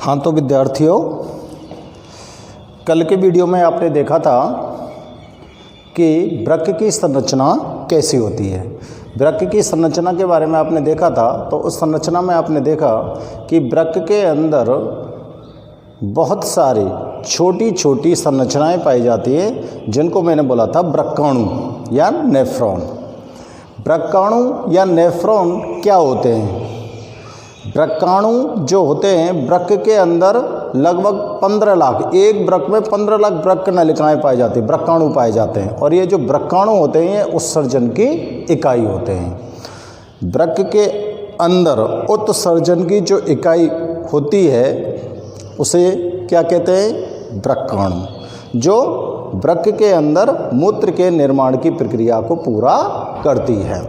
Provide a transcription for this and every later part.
हाँ तो विद्यार्थियों, कल के वीडियो में आपने देखा था कि वृक्क की संरचना कैसी होती है। वृक्क की संरचना के बारे में आपने देखा था। तो उस संरचना में आपने देखा कि वृक्क के अंदर बहुत सारी छोटी छोटी संरचनाएं पाई जाती है, जिनको मैंने बोला था वृक्काणु या नेफ्रॉन। वृक्काणु या नेफ्रॉन क्या होते हैं? वृक्काणु जो होते हैं, वृक्क के अंदर लगभग 15 लाख, एक वृक्क में 15 लाख वृक्क नलिकाएं पाई जाती हैं, वृक्काणु पाए जाते हैं। और ये जो वृक्काणु होते हैं ये उत्सर्जन की इकाई होते हैं। वृक्क के अंदर उत्सर्जन की जो इकाई होती है उसे क्या कहते हैं? वृक्काणु, जो वृक्क के अंदर मूत्र के निर्माण की प्रक्रिया को पूरा करती है।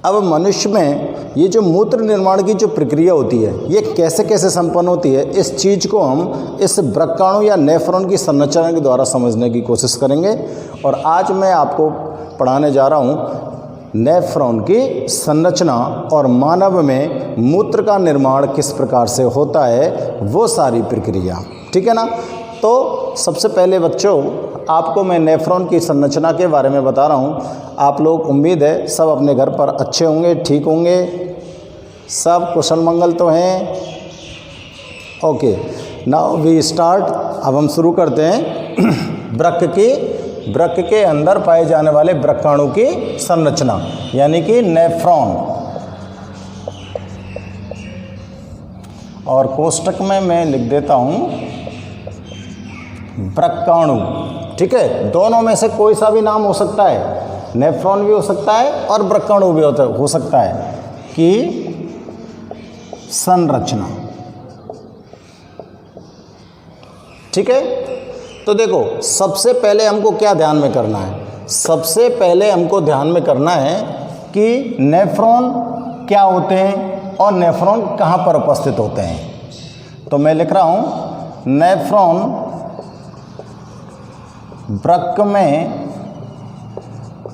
अब मनुष्य में ये जो मूत्र निर्माण की जो प्रक्रिया होती है ये कैसे कैसे संपन्न होती है, इस चीज़ को हम इस वृक्काणु या नेफ्रॉन की संरचना के द्वारा समझने की कोशिश करेंगे। और आज मैं आपको पढ़ाने जा रहा हूँ नेफ्रॉन की संरचना और मानव में मूत्र का निर्माण किस प्रकार से होता है, वो सारी प्रक्रिया। ठीक है ना? तो सबसे पहले बच्चों, आपको मैं नेफ्रॉन की संरचना के बारे में बता रहा हूँ। आप लोग, उम्मीद है सब अपने घर पर अच्छे होंगे, ठीक होंगे, सब कुशल मंगल तो हैं। Okay, now we start. अब हम शुरू करते हैं वृक्क के अंदर पाए जाने वाले वृक्काणु की संरचना, यानी कि नेफ्रॉन। और कोष्टक में मैं लिख देता हूँ वृक्काणु। ठीक है, दोनों में से कोई सा भी नाम हो सकता है, नेफ्रॉन भी हो सकता है और वृक्काणु भी हो सकता है कि संरचना। ठीक है, तो देखो सबसे पहले हमको क्या ध्यान में करना है? सबसे पहले हमको ध्यान में करना है कि नेफ्रॉन क्या होते हैं और नेफ्रॉन कहाँ पर उपस्थित होते हैं। तो मैं लिख रहा हूँ नेफ्रॉन वृक्क में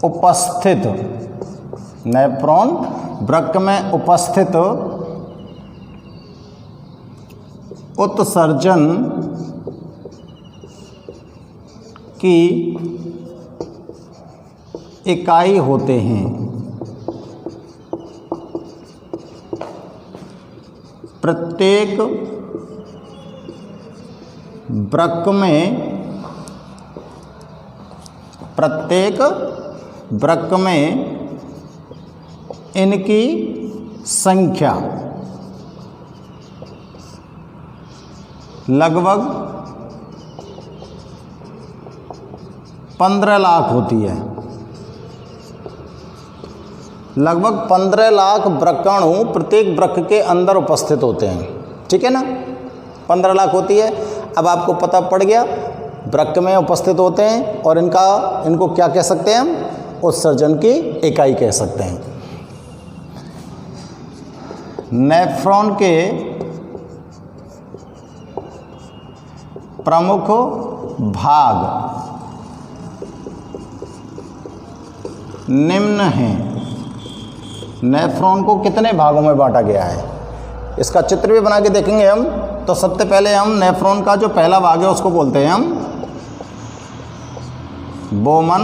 उपस्थित, नेफ्रॉन वृक्क में उपस्थित उत्सर्जन की इकाई होते हैं। प्रत्येक वृक्क में इनकी संख्या लगभग 15 लाख होती है। लगभग 15 लाख वृक्काणु प्रत्येक वृक्क के अंदर उपस्थित होते हैं। ठीक है ना? 15 लाख होती है। अब आपको पता पड़ गया वृक्क में उपस्थित होते हैं और इनको क्या कह सकते हैं हम? उत्सर्जन की इकाई कह सकते हैं। नेफ्रॉन के प्रमुख भाग निम्न हैं। नेफ्रॉन को कितने भागों में बांटा गया है, इसका चित्र भी बना के देखेंगे हम। तो सबसे पहले हम नेफ्रॉन का जो पहला भाग है उसको बोलते हैं हम बोमन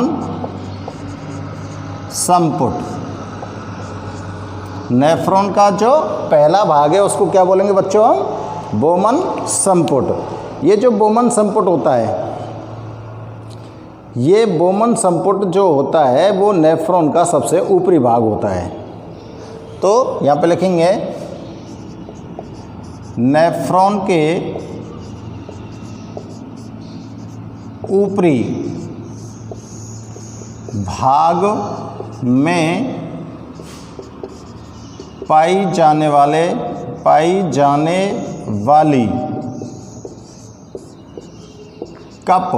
संपुट। नेफ्रॉन का जो पहला भाग है उसको क्या बोलेंगे बच्चों? हम बोमन संपुट। ये जो बोमन संपुट होता है, ये बोमन संपुट जो होता है वो नेफ्रॉन का सबसे ऊपरी भाग होता है। तो यहाँ पे लिखेंगे नेफ्रॉन के ऊपरी भाग में पाई जाने वाली कप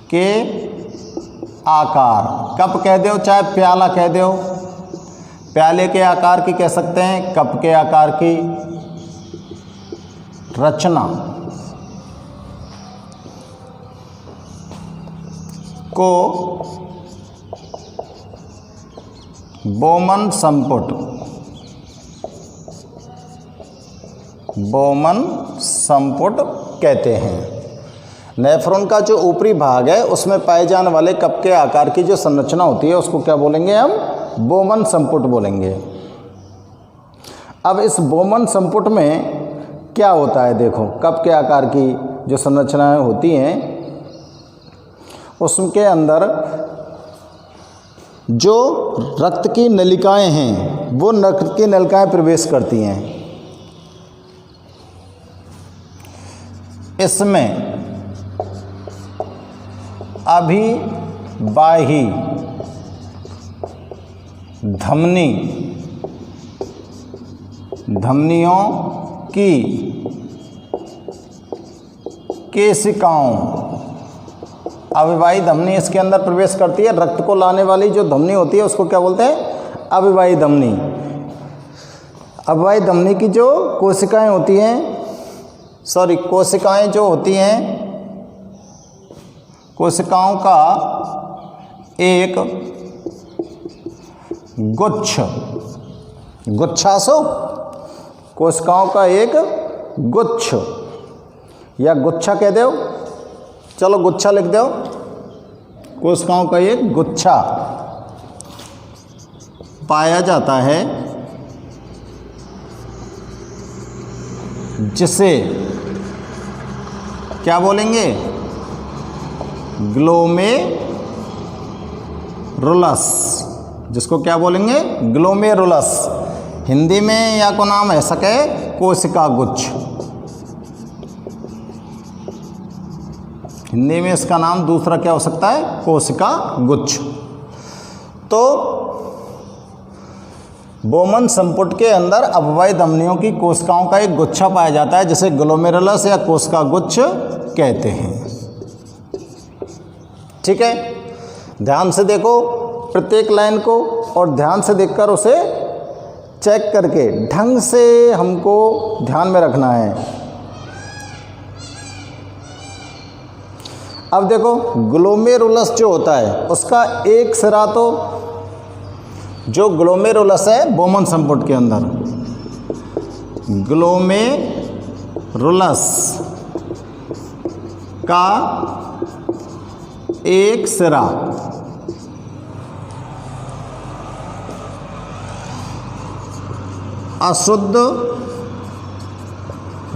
के आकार, कप कह दो चाहे प्याला कह दो, प्याले के आकार की कह सकते हैं, कप के आकार की रचना को बोमन संपुट बोमन संपुट कहते हैं। नेफ्रॉन का जो ऊपरी भाग है उसमें पाए जाने वाले कप के आकार की जो संरचना होती है उसको क्या बोलेंगे हम? बोमन संपुट बोलेंगे। अब इस बोमन संपुट में क्या होता है, देखो कप के आकार की जो संरचनाएं होती हैं उसके अंदर जो रक्त की नलिकाएं हैं वो रक्त की नलिकाएं प्रवेश करती हैं। इसमें अभिवाही धमनियों की केशिकाओं, अभिवाही धमनी इसके अंदर प्रवेश करती है। रक्त को लाने वाली जो धमनी होती है उसको क्या बोलते हैं? अभिवाही धमनी। अभिवाही धमनी की जो कोशिकाएं होती हैं, कोशिकाएं जो होती हैं, कोशिकाओं का एक गुच्छासो, कोशिकाओं का एक गुच्छ या गुच्छा कह दो, चलो गुच्छा लिख दो, कोशिकाओं का एक गुच्छा पाया जाता है जिसे क्या बोलेंगे? ग्लोमेरुलस, जिसको क्या बोलेंगे? ग्लोमेरुलस। हिंदी में या को नाम ऐसा है कोशिका गुच्छ, हिंदी में इसका नाम दूसरा क्या हो सकता है? कोशिका गुच्छ। तो बोमन संपुट के अंदर अभिवाही धमनियों की कोशिकाओं का एक गुच्छा पाया जाता है जिसे ग्लोमेरुलस या कोशिका गुच्छ कहते हैं। ठीक है, ध्यान से देखो प्रत्येक लाइन को और ध्यान से देखकर उसे चेक करके ढंग से हमको ध्यान में रखना है। अब देखो ग्लोमेरुलस जो होता है उसका एक सिरा, तो जो ग्लोमेरुलस है बोमन संपुट के अंदर, ग्लोमेरुलस का एक सिरा अशुद्ध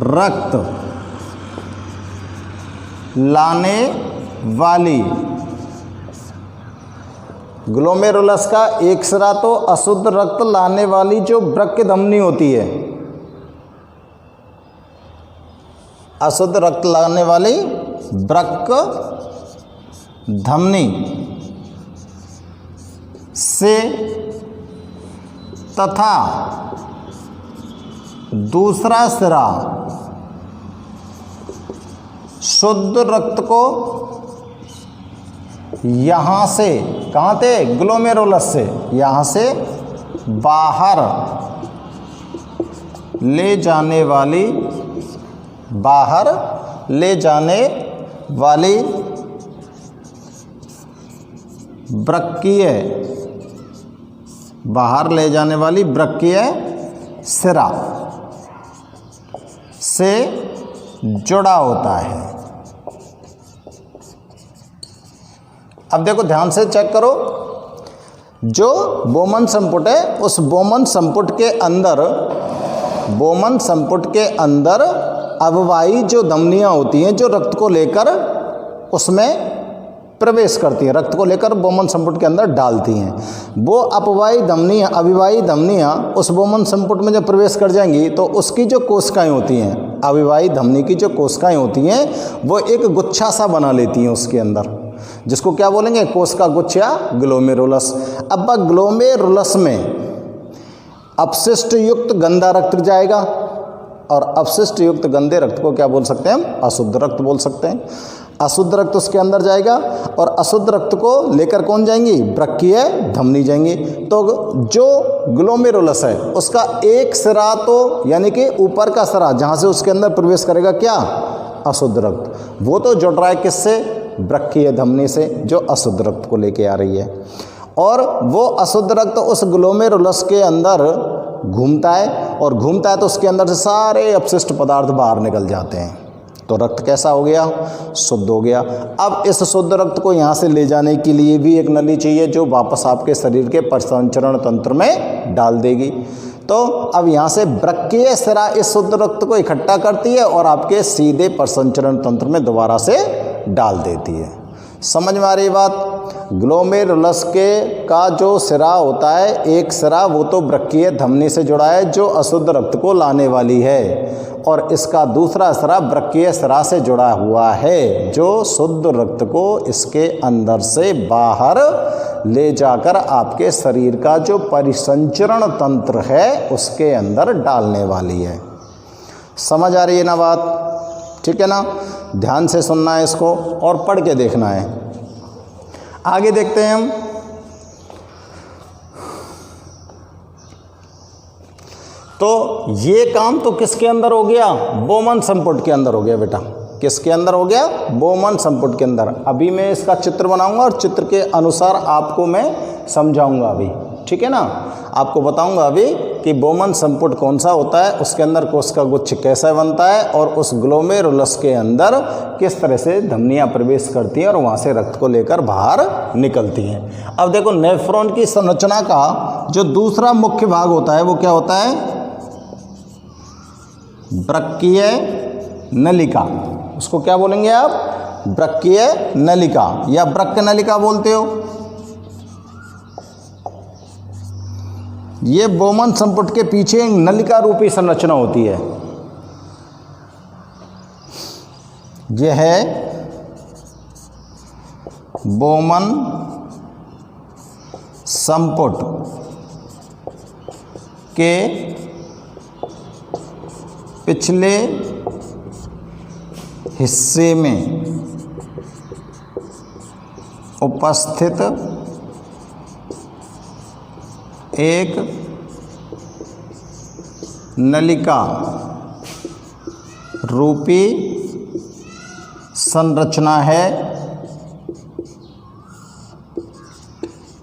रक्त लाने वाली, ग्लोमेरुलस का एक सिरा तो अशुद्ध रक्त लाने वाली जो वृक्क धमनी होती है, अशुद्ध रक्त लाने वाली वृक्क धमनी से तथा दूसरा सिरा शुद्ध रक्त को यहाँ से, कहाँ थे? ग्लोमेरुलस से, यहाँ से बाहर ले जाने वाली, वृक्कीय सिरा से जुड़ा होता है। अब देखो ध्यान से चेक करो, जो बोमन संपुट है उस बोमन संपुट के अंदर अभिवाही जो धमनियाँ होती हैं जो रक्त को लेकर उसमें प्रवेश करती हैं, रक्त को लेकर बोमन संपुट के अंदर डालती हैं। वो अभिवाही धमनियाँ उस बोमन संपुट में जब प्रवेश कर जाएंगी तो उसकी जो कोशिकाएं होती हैं, अभिवाही धमनी की जो कोशिकाएं होती हैं वो एक गुच्छा सा बना लेती हैं उसके अंदर, जिसको क्या बोलेंगे? कोशिका गुच्छ या ग्लोमेरुलस। अब ग्लोमेरुलस में अपशिष्ट युक्त गंदा रक्त जाएगा और अपशिष्ट युक्त गंदे रक्त को क्या बोल सकते हैं हम? अशुद्ध रक्त बोल सकते हैं। अशुद्ध रक्त उसके अंदर जाएगा और अशुद्ध रक्त को लेकर कौन जाएंगी? वृक्कीय धमनी जाएंगी। तो जो ग्लोमेरुलस है उसका एक सिरा तो यानी कि ऊपर का सिरा जहाँ से उसके अंदर प्रवेश करेगा क्या? अशुद्ध रक्त। वो तो जुड़ रहा है किससे? वृक्कीय धमनी से, जो अशुद्ध रक्त को लेके आ रही है। और वो अशुद्ध रक्त उस ग्लोमेरुलस के अंदर घूमता है, और घूमता है तो उसके अंदर से सारे अपशिष्ट पदार्थ बाहर निकल जाते हैं। तो रक्त कैसा हो गया? शुद्ध हो गया। अब इस शुद्ध रक्त को यहाँ से ले जाने के लिए भी एक नली चाहिए जो वापस आपके शरीर के परिसंचरण तंत्र में डाल देगी। तो अब यहाँ से वृक्कीय शिरा इस शुद्ध रक्त को इकट्ठा करती है और आपके सीधे परिसंचरण तंत्र में दोबारा से डाल देती है। समझ में आ रही बात? ग्लोमेरुलस के का जो सिरा होता है, एक सिरा वो तो वृक्कीय धमनी से जुड़ा है जो अशुद्ध रक्त को लाने वाली है, और इसका दूसरा सिरा वृक्कीय सिरा से जुड़ा हुआ है जो शुद्ध रक्त को इसके अंदर से बाहर ले जाकर आपके शरीर का जो परिसंचरण तंत्र है उसके अंदर डालने वाली है। समझ आ रही है ना बात? ठीक है ना? ध्यान से सुनना है इसको और पढ़ के देखना है। आगे देखते हैं हम। तो ये काम तो किसके अंदर हो गया? बोमन संपुट के अंदर हो गया बेटा। किसके अंदर हो गया? बोमन संपुट के अंदर। अभी मैं इसका चित्र बनाऊंगा और चित्र के अनुसार आपको मैं समझाऊंगा अभी, ठीक है ना? आपको बताऊंगा अभी कि बोमन संपुट कौन सा होता है, उसके अंदर कोशिका गुच्छ कैसा बनता है, और उस ग्लोमेरुलस के अंदर किस तरह से धमनियाँ प्रवेश करती हैं और वहाँ से रक्त को लेकर बाहर निकलती हैं। अब देखो, नेफ्रॉन की संरचना का जो दूसरा मुख्य भाग होता है वो क्या होता है? वृक्कीय नलिका। उसको क्या बोलेंगे आप? वृक्कीय नलिका या वृक्क नलिका बोलते हो। ये बोमन संपुट के पीछे एक नलिका रूपी संरचना होती है। यह है बोमन संपुट के पिछले हिस्से में उपस्थित एक नलिका रूपी संरचना है।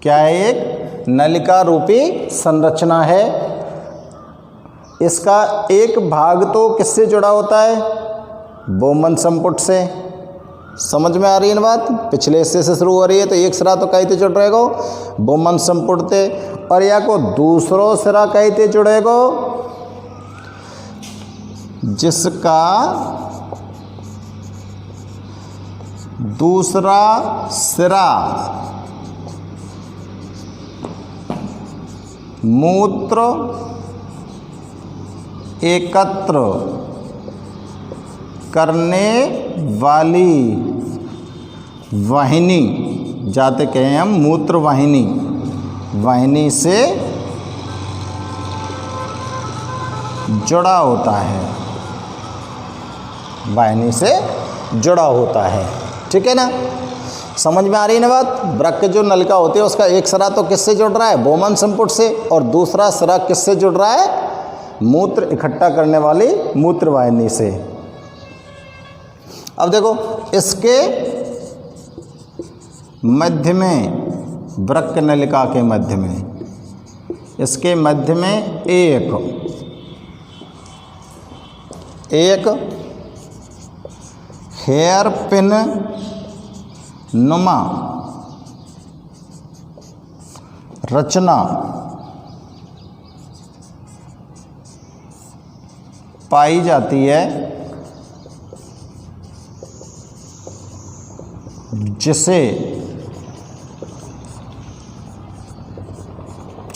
क्या है? एक नलिका रूपी संरचना है। इसका एक भाग तो किससे जुड़ा होता है? बोमन संपुट से। समझ में आ रही है ना बात? पिछले हिस्से से शुरू हो रही है तो एक सिरा तो कहीं ते जुड़ रहेगा बोमन संपुट से, और या को दूसरो सिरा कहीं ते जुड़ेगा जिसका दूसरा सिरा मूत्र एकत्र करने वाली वाहिनी, जाते कहें हम मूत्र वाहिनी, वाहिनी से जुड़ा होता है। वाहिनी से जुड़ा होता है, ठीक है ना? समझ में आ रही है ना बात? वृक्क जो नलिका होती है उसका एक सिरा तो किससे जुड़ रहा है? बोमन संपुट से, और दूसरा सिरा किससे जुड़ रहा है? मूत्र इकट्ठा करने वाली मूत्र वाहिनी से। अब देखो, इसके मध्य में, वृक्क नलिका के मध्य में, इसके मध्य में एक हेयर पिन नुमा रचना पाई जाती है,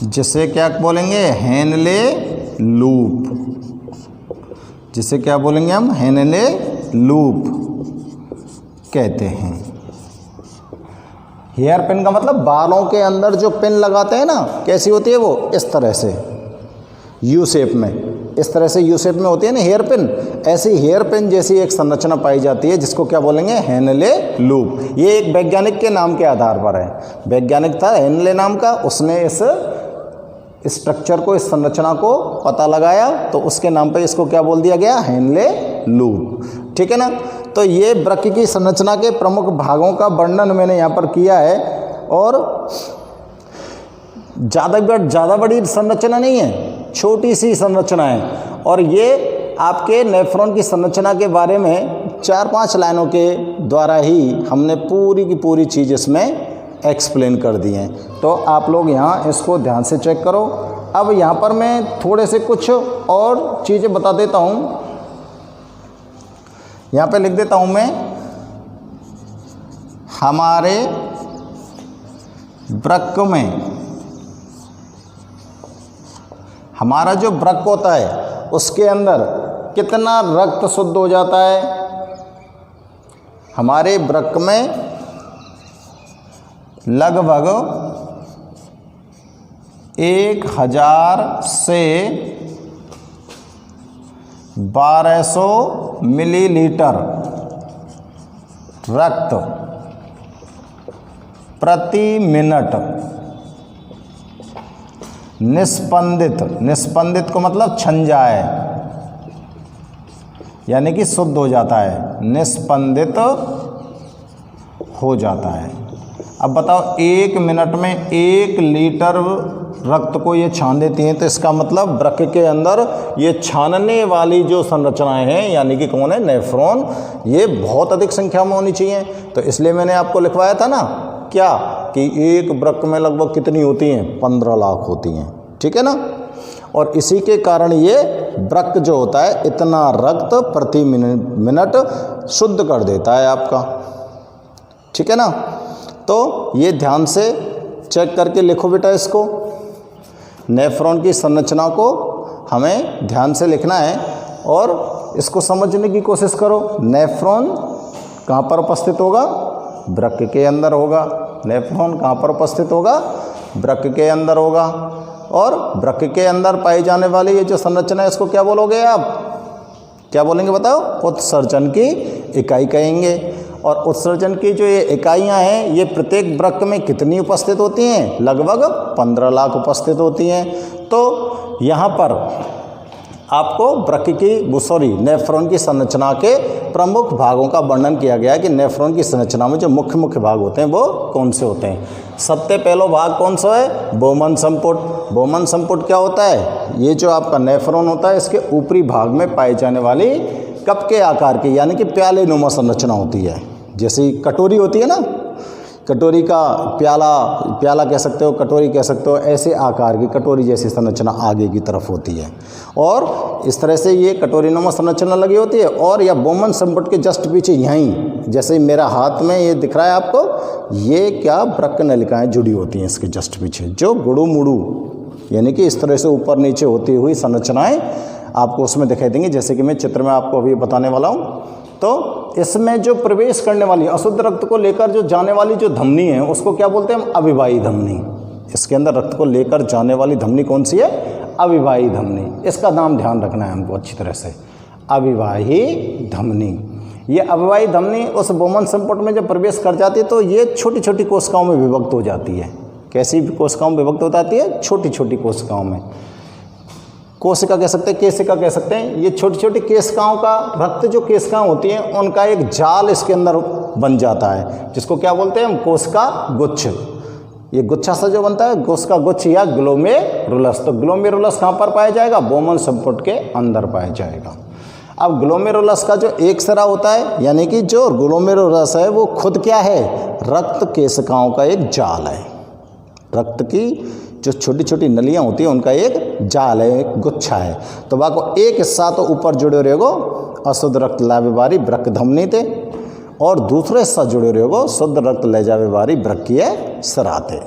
जिसे क्या बोलेंगे? Henle loop. जिसे क्या बोलेंगे हम? हेनले लूप कहते हैं। हेयर पिन का मतलब बालों के अंदर जो पिन लगाते हैं ना, कैसी होती है वो? इस तरह से यू शेप में, इस तरह से यू शेप में होती है ना हेयर पिन। ऐसी हेयर पिन जैसी एक संरचना पाई जाती है जिसको क्या बोलेंगे? Henle loop. ये एक वैज्ञानिक के नाम के आधार पर है। वैज्ञानिक था हेनले नाम का, उसने इस स्ट्रक्चर को, इस संरचना को पता लगाया तो उसके नाम पर इसको क्या बोल दिया गया? हेनले लूप, ठीक है ना? तो ये वृक्क की संरचना के प्रमुख भागों का वर्णन मैंने यहाँ पर किया है, और ज़्यादा बड़ी संरचना नहीं है। छोटी सी संरचना है। और ये आपके नेफ्रॉन की संरचना के बारे में 4-5 लाइनों के द्वारा ही हमने पूरी की पूरी चीज़ इसमें एक्सप्लेन कर दी है। तो आप लोग यहाँ इसको ध्यान से चेक करो। अब यहाँ पर मैं थोड़े से कुछ और चीज़ें बता देता हूँ। यहाँ पे लिख देता हूँ मैं, हमारे वृक्क में, हमारा जो वृक्क होता है उसके अंदर कितना रक्त शुद्ध हो जाता है। हमारे वृक्क में लगभग 1000 से 1200 मिलीलीटर रक्त प्रति मिनट निस्पंदित को मतलब छन जाए, यानी कि शुद्ध हो जाता है, निस्पंदित हो जाता है। अब बताओ 1 मिनट में 1 लीटर रक्त को ये छान देती हैं, तो इसका मतलब वृक्क के अंदर ये छानने वाली जो संरचनाएं हैं, यानी कि कौन है, नेफ्रॉन, ये बहुत अधिक संख्या में होनी चाहिए। तो इसलिए मैंने आपको लिखवाया था ना क्या, कि एक वृक्क में लगभग कितनी होती हैं, 15 लाख होती हैं, ठीक है ना। और इसी के कारण ये वृक्क जो होता है इतना रक्त प्रति मिनट शुद्ध कर देता है आपका, ठीक है ना। तो ये ध्यान से चेक करके लिखो बेटा इसको। नेफ्रॉन की संरचना को हमें ध्यान से लिखना है और इसको समझने की कोशिश करो। नेफ्रॉन कहाँ पर उपस्थित होगा, वृक्क के अंदर होगा। नेफ्रॉन कहाँ पर उपस्थित होगा, वृक्क के अंदर होगा। और वृक्क के अंदर पाई जाने वाली ये जो संरचना है इसको क्या बोलोगे आप, क्या बोलेंगे बताओ, उत्सर्जन की इकाई कहेंगे। और उत्सर्जन की जो ये इकाइयाँ हैं ये प्रत्येक वृक्क में कितनी उपस्थित होती हैं, लगभग 15 लाख उपस्थित होती हैं। तो यहाँ पर आपको वृक्क की नेफ्रॉन की संरचना के प्रमुख भागों का वर्णन किया गया है कि नेफ्रॉन की संरचना में जो मुख्य मुख्य भाग होते हैं वो कौन से होते हैं। सबसे पहला भाग कौन सा है, बोमन संपुट। बोमन संपुट क्या होता है, ये जो आपका नेफ्रॉन होता है इसके ऊपरी भाग में पाई जाने वाली कप के आकार की, यानी कि प्याले नुमा संरचना होती है। जैसे कटोरी होती है ना, कटोरी का प्याला कह सकते हो, कटोरी कह सकते हो, ऐसे आकार की कटोरी जैसी संरचना आगे की तरफ होती है। और इस तरह से ये कटोरी नुमा संरचना लगी होती है। और या बोमन संपुट के जस्ट पीछे यहीं, जैसे मेरा हाथ में ये दिख रहा है आपको, ये क्या वृक्क नलिकाएं जुड़ी होती हैं इसके जस्ट पीछे, जो गुड़ू मुड़ू यानी कि इस तरह से ऊपर नीचे होती हुई संरचनाएँ आपको उसमें दिखाई देंगी, जैसे कि मैं चित्र में आपको अभी बताने वाला हूँ। तो इसमें जो प्रवेश करने वाली अशुद्ध रक्त को लेकर जो जाने वाली जो धमनी है उसको क्या बोलते हैं हम, अविवाही धमनी। इसके अंदर रक्त को लेकर जाने वाली धमनी कौन सी है, अविवाही धमनी। इसका नाम ध्यान रखना है हमको अच्छी तरह से, अविवाही धमनी। ये अविवाही धमनी उस बोमन संपुट में जब प्रवेश कर जाती है तो ये छोटी छोटी कोशिकाओं में विभक्त हो जाती है। कैसी कोशिकाओं में विभक्त हो जाती है, छोटी छोटी कोशिकाओं में। कोशिका कह सकते हैं, केशिका कह सकते हैं। ये छोटी छोटी केशिकाओं का रक्त जो केशिकाएं होती हैं उनका एक जाल इसके अंदर बन जाता है, जिसको क्या बोलते हैं हम, कोशिका गुच्छ। ये गुच्छा सा जो बनता है कोशिका गुच्छ या ग्लोमेरुलस। तो ग्लोमेरुलस कहाँ पर पाया जाएगा, बोमन संपुट के अंदर पाया जाएगा। अब ग्लोमेरुलस का जो एक सिरा होता है, यानी कि जो ग्लोमेरुलस है वो खुद क्या है, रक्त केशिकाओं का एक जाल है। रक्त की जो छोटी छोटी नलियाँ होती हैं उनका एक जाल है, एक गुच्छा है। तो बाको एक हिस्सा तो ऊपर जुड़े रहेगो अशुद्ध रक्त लावे वाली वृक्क धमनी थे, और दूसरे हिस्सा जुड़े रहेगो शुद्ध रक्त ले जावे वाली वृक्कीय सिरा थे।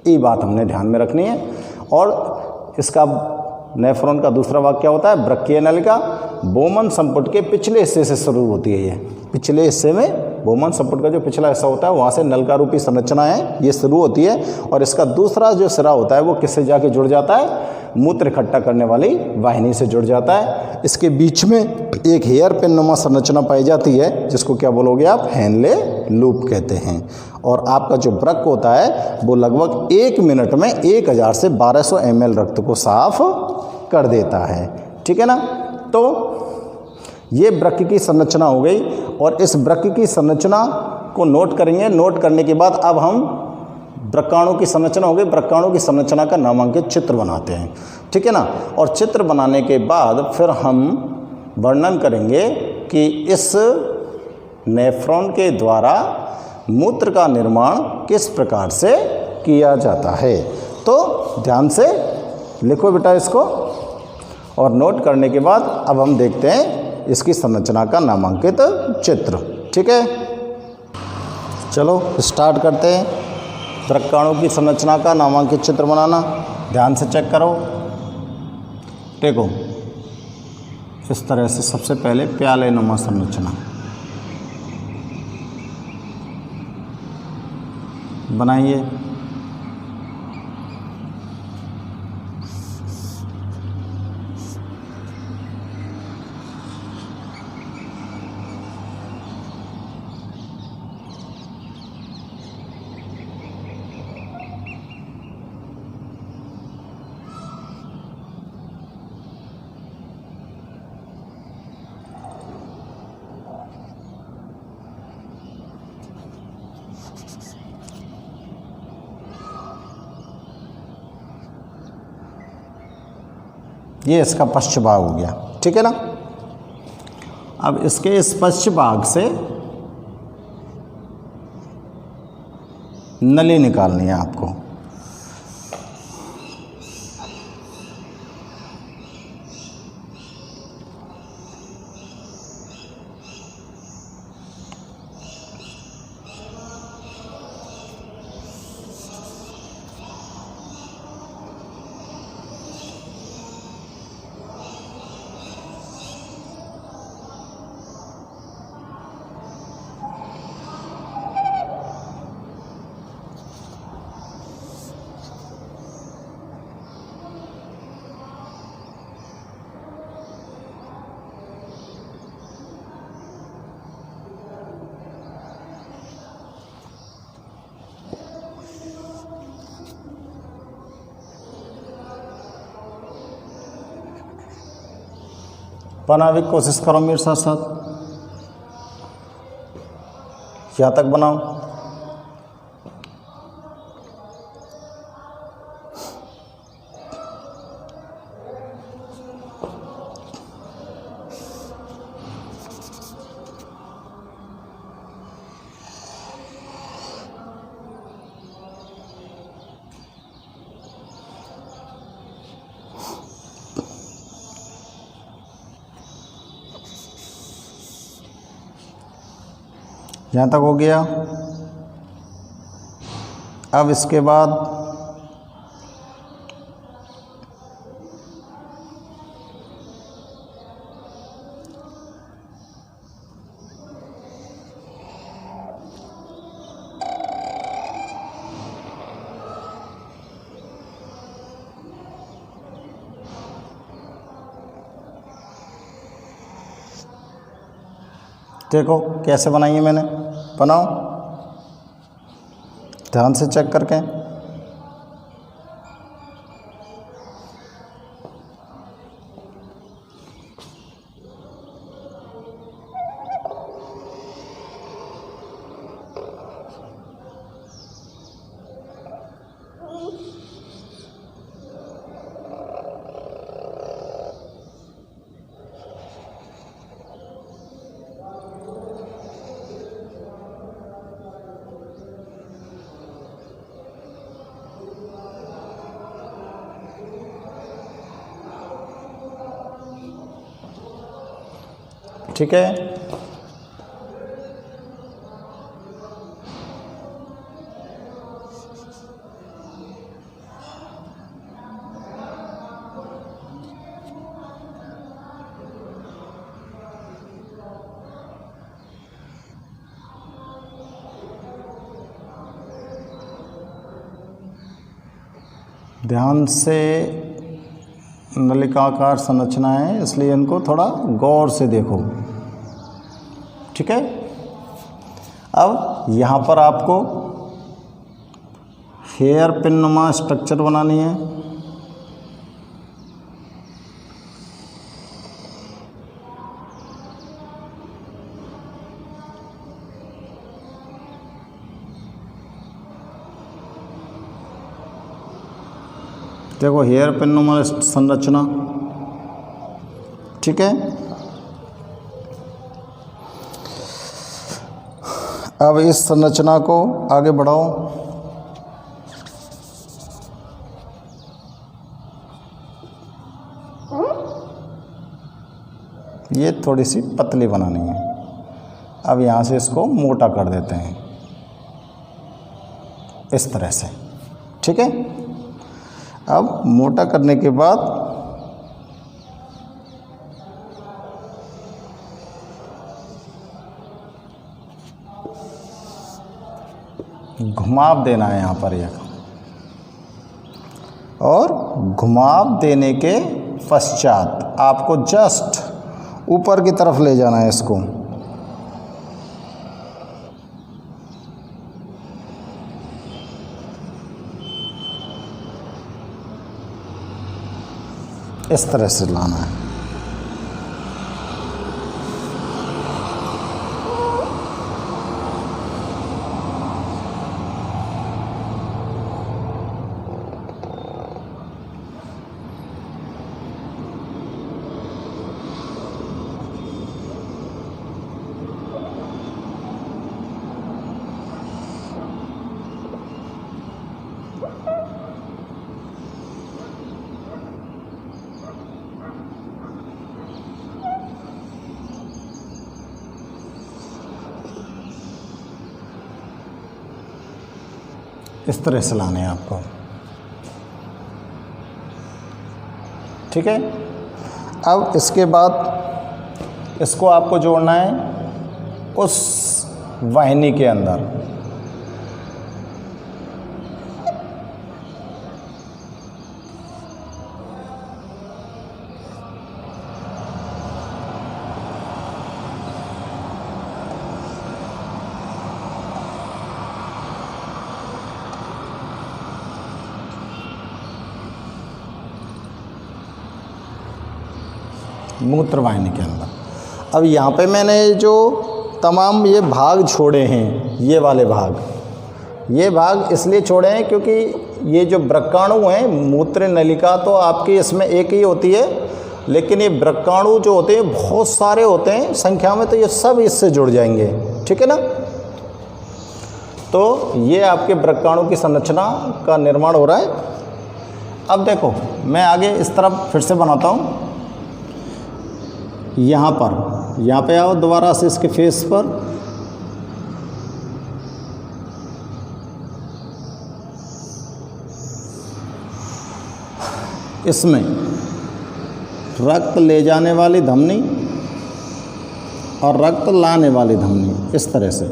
ये बात हमने ध्यान में रखनी है। और इसका नेफ्रॉन का दूसरा भाग क्या होता है, वृक्कीय नलिका। बोमन संपुट के पिछले हिस्से से शुरू होती है। ये पिछले हिस्से में बोमन संपुट का जो पिछला हिस्सा होता है वहाँ से नलिका रूपी संरचना है, ये शुरू होती है। और इसका दूसरा जो सिरा होता है वो किससे जाके जुड़ जाता है, मूत्र इकट्ठा करने वाली वाहिनी से जुड़ जाता है। इसके बीच में एक हेयर पिन नुमा संरचना पाई जाती है, जिसको क्या बोलोगे आप, हेनले लूप कहते हैं। और आपका जो वृक्क होता है वो लगभग 1 मिनट में 1000 से 1200 ml रक्त को साफ कर देता है, ठीक है ना। तो ये वृक्क की संरचना हो गई। और इस वृक्क की संरचना को नोट करेंगे। नोट करने के बाद अब हम वृक्काणु की संरचना हो गई, वृक्काणु की संरचना का नामांकित चित्र बनाते हैं। ठीक है ना। और चित्र बनाने के बाद फिर हम वर्णन करेंगे कि इस नेफ्रॉन के द्वारा मूत्र का निर्माण किस प्रकार से किया जाता है। तो ध्यान से लिखो बेटा इसको, और नोट करने के बाद अब हम देखते हैं इसकी संरचना का नामांकित चित्र। ठीक है, चलो स्टार्ट करते हैं वृक्काणु की संरचना का नामांकित चित्र बनाना। ध्यान से चेक करो, देखो इस तरह से सबसे पहले प्याले नुमा संरचना बनाइए। ये इसका पश्च भाग हो गया, ठीक है ना। अब इसके इस पश्च भाग से नली निकालनी है आपको। बनाने की कोशिश करो मेरे साथ साथ, यहाँ तक बनाओ। यहाँ तक हो गया। अब इसके बाद देखो कैसे बनाई है मैंने, बनाओ ध्यान से चेक करके। ठीक है, ध्यान से नलिकाकार संरचना है, इसलिए इनको थोड़ा गौर से देखो। ठीक है, अब यहाँ पर आपको हेयर पिन नुमा स्ट्रक्चर बनानी है। देखो हेयर पिन नुमा संरचना, ठीक है। अब इस संरचना को आगे बढ़ाओ। ये थोड़ी सी पतली बनानी है। अब यहाँ से इसको मोटा कर देते हैं इस तरह से, ठीक है। अब मोटा करने के बाद घुमाव देना है यहाँ पर एक, और घुमाव देने के पश्चात आपको जस्ट ऊपर की तरफ ले जाना है इसको। इस तरह से लाना है। इस तरह से लाने हैं आपको, ठीक है। अब इसके बाद इसको आपको जोड़ना है उस वाहिनी के अंदर। मूत्र वाहिनी के अंदर। अब यहाँ पे मैंने जो तमाम ये भाग छोड़े हैं, ये वाले भाग, ये भाग इसलिए छोड़े हैं क्योंकि ये जो वृक्काणु हैं, मूत्र नलिका तो आपकी इसमें एक ही होती है, लेकिन ये वृक्काणु जो होते हैं बहुत सारे होते हैं संख्या में, तो ये सब इससे जुड़ जाएंगे, ठीक है ना। तो ये आपके वृक्काणु की संरचना का निर्माण हो रहा है। अब देखो मैं आगे इस तरफ फिर से बनाता हूँ। यहाँ पे आओ दोबारा से इसके फेस पर, इसमें रक्त ले जाने वाली धमनी और रक्त लाने वाली धमनी, इस तरह से।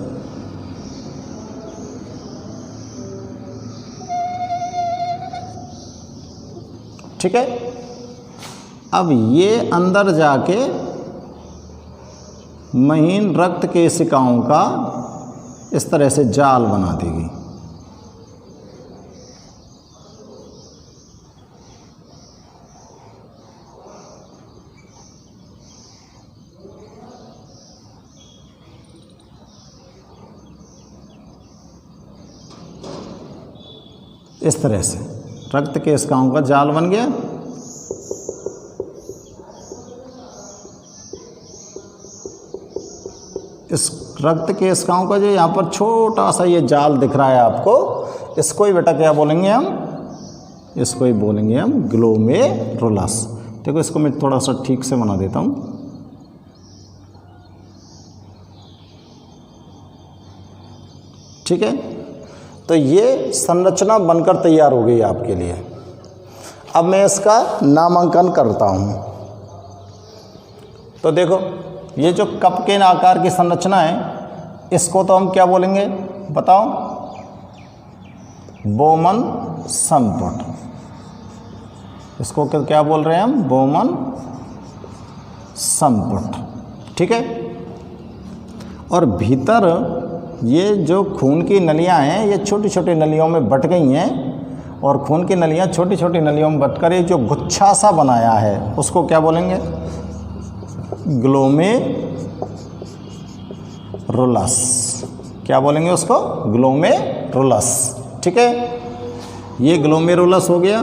ठीक है। अब ये अंदर जाके महीन रक्त केशिकाओं का इस तरह से जाल बना देगी। इस तरह से रक्त केशिकाओं का जाल बन गया। इस रक्त केशिकाओं का जो यहाँ पर छोटा सा ये जाल दिख रहा है आपको, इसको ही बेटा क्या बोलेंगे हम? इसको ही बोलेंगे हम ग्लोमेरुलस। देखो इसको मैं थोड़ा सा ठीक से बना देता हूँ। ठीक है, तो ये संरचना बनकर तैयार हो गई आपके लिए। अब मैं इसका नामांकन करता हूँ। तो देखो ये जो कप के आकार की संरचना है, इसको तो हम क्या बोलेंगे बताओ? बोमन संपुट। इसको क्या बोल रहे हैं हम? बोमन संपुट। ठीक है। और भीतर ये जो खून की नलियां हैं, ये छोटी छोटी नलियों में बट गई हैं, और खून की नलियां छोटी छोटी नलियों में बटकर ये जो गुच्छा सा बनाया है, उसको क्या बोलेंगे? ग्लोमेरुलस। क्या बोलेंगे उसको? ग्लोमेरुलस। ठीक है, ये ग्लोमेरुलस हो गया।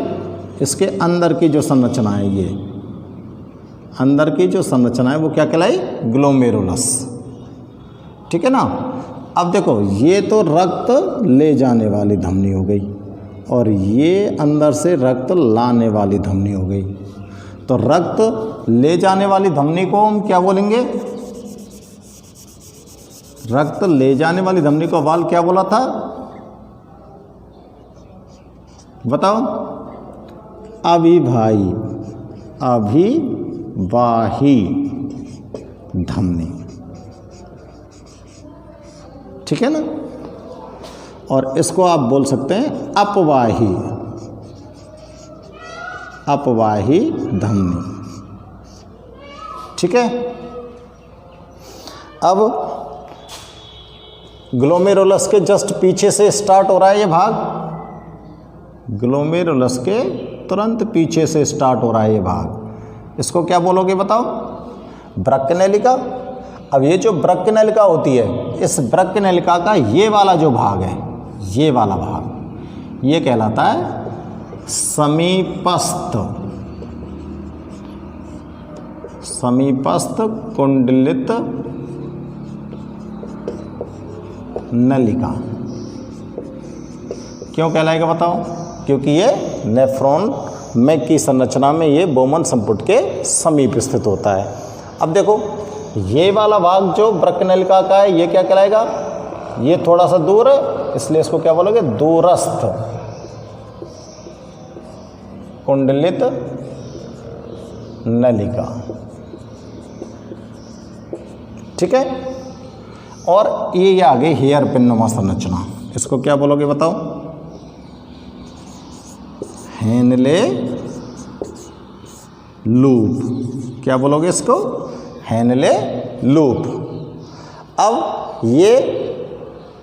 इसके अंदर की जो संरचना है, ये अंदर की जो संरचना है वो क्या कहलाई? ग्लोमेरुलस। ठीक है ना। अब देखो ये तो रक्त ले जाने वाली धमनी हो गई और ये अंदर से रक्त लाने वाली धमनी हो गई। तो रक्त ले जाने वाली धमनी को हम क्या बोलेंगे? रक्त ले जाने वाली धमनी को वाल क्या बोला था? बताओ। अविवाही धमनी। ठीक है ना। और इसको आप बोल सकते हैं अपवाही धमनी। ठीक है। अब ग्लोमेरुलस के जस्ट पीछे से स्टार्ट हो रहा है ये भाग, ग्लोमेरुलस के तुरंत पीछे से स्टार्ट हो रहा है ये भाग। इसको क्या बोलोगे बताओ? ब्रक्कनलिका। अब ये जो ब्रक्कनलिका होती है, इस ब्रक्कनलिका का ये वाला जो भाग है, ये वाला भाग, ये कहलाता है समीपस्थ कुंडलित नलिका। क्यों कहलाएगा बताओ? क्योंकि ये नेफ्रॉन में की संरचना में ये बोमन संपुट के समीप स्थित होता है। अब देखो ये वाला भाग जो ब्रक्कनलिका का है, ये क्या कहलाएगा? ये थोड़ा सा दूर है, इसलिए इसको क्या बोलोगे? दूरस्थ कुंडलित नलिका। ठीक है। और ये आ गई हेयर पिन नुमा संरचना। इसको क्या बोलोगे बताओ? Henle loop. क्या बोलोगे इसको? Henle loop. अब ये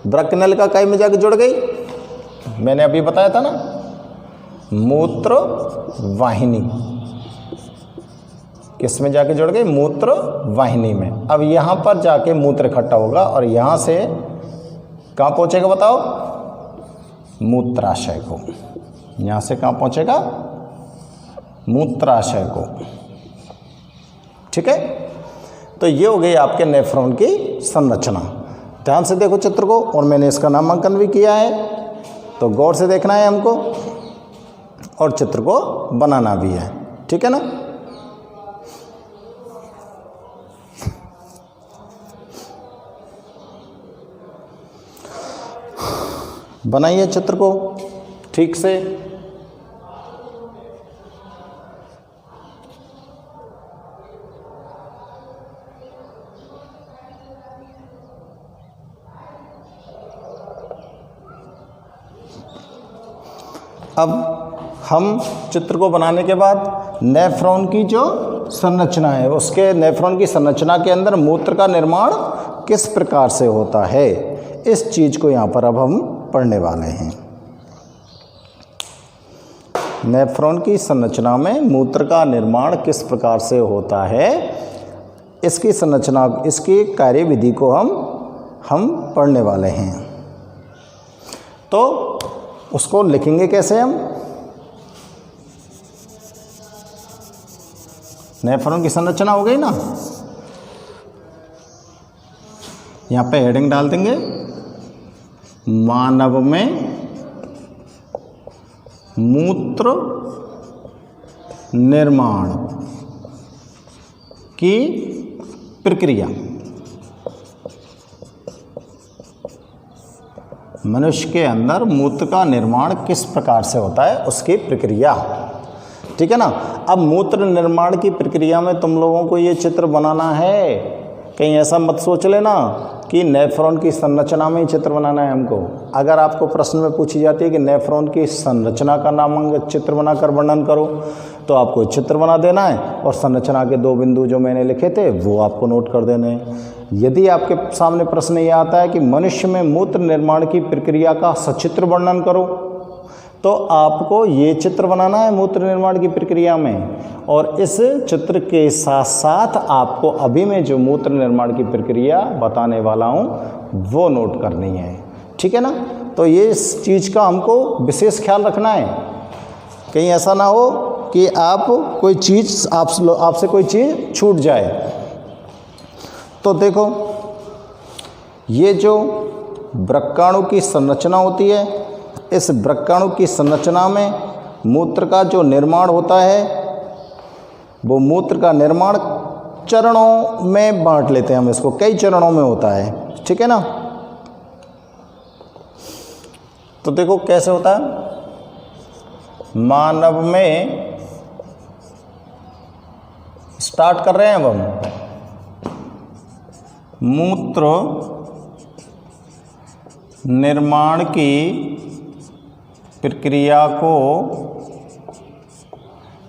ब्रक्कनलिका काय में जाके जुड़ गई? मैंने अभी बताया था ना, मूत्र वाहिनी। किस में जाके जुड़ गई? मूत्र वाहिनी में। अब यहाँ पर जाके मूत्र इकट्ठा होगा और यहाँ से कहाँ पहुँचेगा बताओ? मूत्राशय को। यहाँ से कहाँ पहुँचेगा? मूत्राशय को। ठीक है। तो ये हो गई आपके नेफ्रॉन की संरचना। ध्यान से देखो चित्र को, और मैंने इसका नामांकन भी किया है, तो गौर से देखना है हमको और चित्र को बनाना भी है। ठीक है ना। बनाइए चित्र को ठीक से। अब हम चित्र को बनाने के बाद नेफ्रॉन की जो संरचना है, उसके नेफ्रॉन की संरचना के अंदर मूत्र का निर्माण किस प्रकार से होता है, इस चीज़ को यहाँ पर अब हम पढ़ने वाले हैं। नेफ्रॉन की संरचना में मूत्र का निर्माण किस प्रकार से होता है, इसकी संरचना, इसकी कार्यविधि को हम पढ़ने वाले हैं। तो उसको लिखेंगे कैसे हम? नेफ्रॉन की संरचना हो गई ना, यहाँ पे हेडिंग डाल देंगे, मानव में मूत्र निर्माण की प्रक्रिया। मनुष्य के अंदर मूत्र का निर्माण किस प्रकार से होता है, उसकी प्रक्रिया। ठीक है ना। अब मूत्र निर्माण की प्रक्रिया में तुम लोगों को ये चित्र बनाना है, कहीं ऐसा मत सोच लेना कि नेफ्रॉन की संरचना में ही चित्र बनाना है हमको। अगर आपको प्रश्न में पूछी जाती है कि नेफ्रॉन की संरचना का नामांकित चित्र बनाकर वर्णन करो, तो आपको चित्र बना देना है और संरचना के 2 बिंदु जो मैंने लिखे थे वो आपको नोट कर देने हैं। यदि आपके सामने प्रश्न ये आता है कि मनुष्य में मूत्र निर्माण की प्रक्रिया का सचित्र वर्णन करो, तो आपको ये चित्र बनाना है मूत्र निर्माण की प्रक्रिया में, और इस चित्र के साथ साथ आपको अभी मैं जो मूत्र निर्माण की प्रक्रिया बताने वाला हूँ वो नोट करनी है। ठीक है ना। तो ये इस चीज़ का हमको विशेष ख्याल रखना है कहीं ऐसा ना हो कि आप कोई चीज़ आपसे कोई चीज़ छूट जाए। तो देखो, ये जो वृक्काणु की संरचना होती है, इस वृक्काणु की संरचना में मूत्र का जो निर्माण होता है, वो मूत्र का निर्माण चरणों में बांट लेते हैं हम इसको, कई चरणों में होता है, ठीक है ना। तो देखो कैसे होता है। मानव में स्टार्ट कर रहे हैं अब हम, मूत्र निर्माण की प्रक्रिया को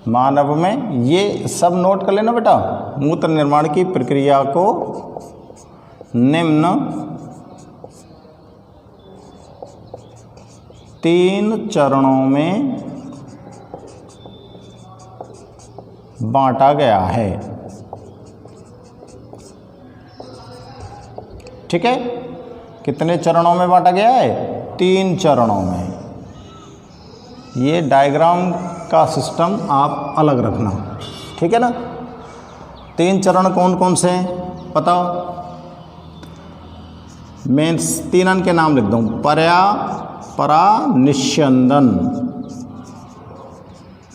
मानव में, ये सब नोट कर लेना बेटा, मूत्र निर्माण की प्रक्रिया को निम्न 3 चरणों में बांटा गया है, ठीक है। कितने चरणों में बांटा गया है? 3 चरणों में। ये डायग्राम का सिस्टम आप अलग रखना, ठीक है ना। 3 चरण कौन कौन से हैं बताओ। मैं 3 के नाम लिख दूँ। परा निस्यंदन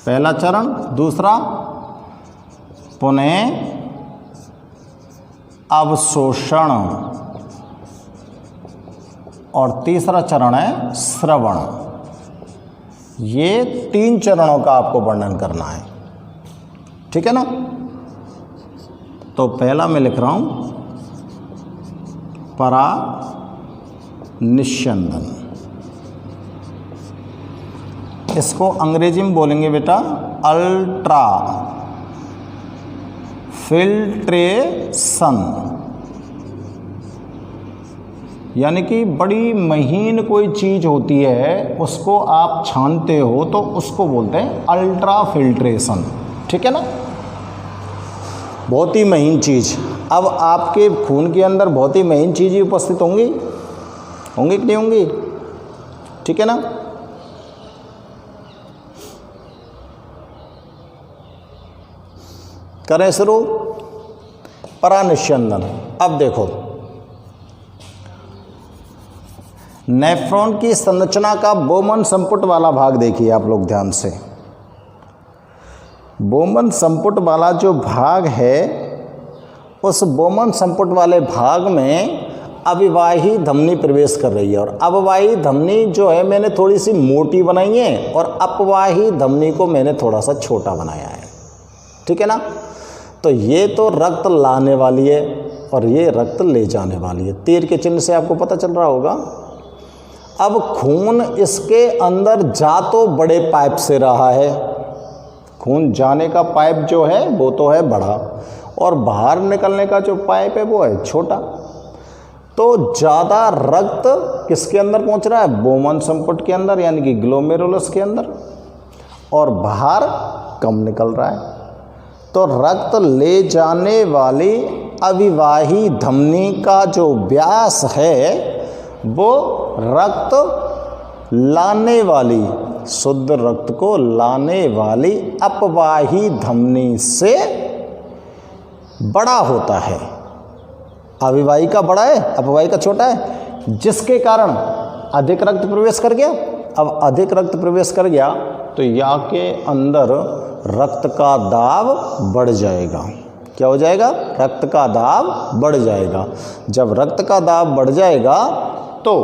पहला चरण, दूसरा पुनः अवशोषण और तीसरा चरण है श्रवण। ये 3 चरणों का आपको वर्णन करना है, ठीक है ना। तो पहला मैं लिख रहा हूं परा निस्यंदन। इसको अंग्रेजी में बोलेंगे बेटा अल्ट्रा फिल्ट्रेशन, यानी कि बड़ी महीन कोई चीज़ होती है, उसको आप छानते हो तो उसको बोलते हैं अल्ट्रा फिल्ट्रेशन, ठीक है ना। बहुत ही महीन चीज़। अब आपके खून के अंदर बहुत ही महीन चीज़ें उपस्थित होंगी कि नहीं होंगी, ठीक है ना। करें शुरू परानिस्यंदन। अब देखो, नेफ्रॉन की संरचना का बोमन संपुट वाला भाग देखिए आप लोग ध्यान से। बोमन संपुट वाला जो भाग है, उस बोमन संपुट वाले भाग में अविवाही धमनी प्रवेश कर रही है। और अववाही धमनी जो है मैंने थोड़ी सी मोटी बनाई है और अपवाही धमनी को मैंने थोड़ा सा छोटा बनाया है, ठीक है ना। तो ये तो रक्त लाने वाली है और ये रक्त ले जाने वाली है। तीर के चिन्ह से आपको पता चल रहा होगा। अब खून इसके अंदर जा तो बड़े पाइप से रहा है, खून जाने का पाइप जो है वो तो है बड़ा और बाहर निकलने का जो पाइप है वो है छोटा। तो ज़्यादा रक्त किसके अंदर पहुंच रहा है? बोमन संपुट के अंदर, यानी कि ग्लोमेरुलस के अंदर, और बाहर कम निकल रहा है। तो रक्त ले जाने वाली अविवाही धमनी का जो व्यास है वो रक्त लाने वाली, शुद्ध रक्त को लाने वाली अपवाही धमनी से बड़ा होता है। अविवाही का बड़ा है, अपवाही का छोटा है, जिसके कारण अधिक रक्त प्रवेश कर गया। अब अधिक रक्त प्रवेश कर गया तो या के अंदर रक्त का दाब बढ़ जाएगा। क्या हो जाएगा? रक्त का दाब बढ़ जाएगा। जब रक्त का दाब बढ़ जाएगा तो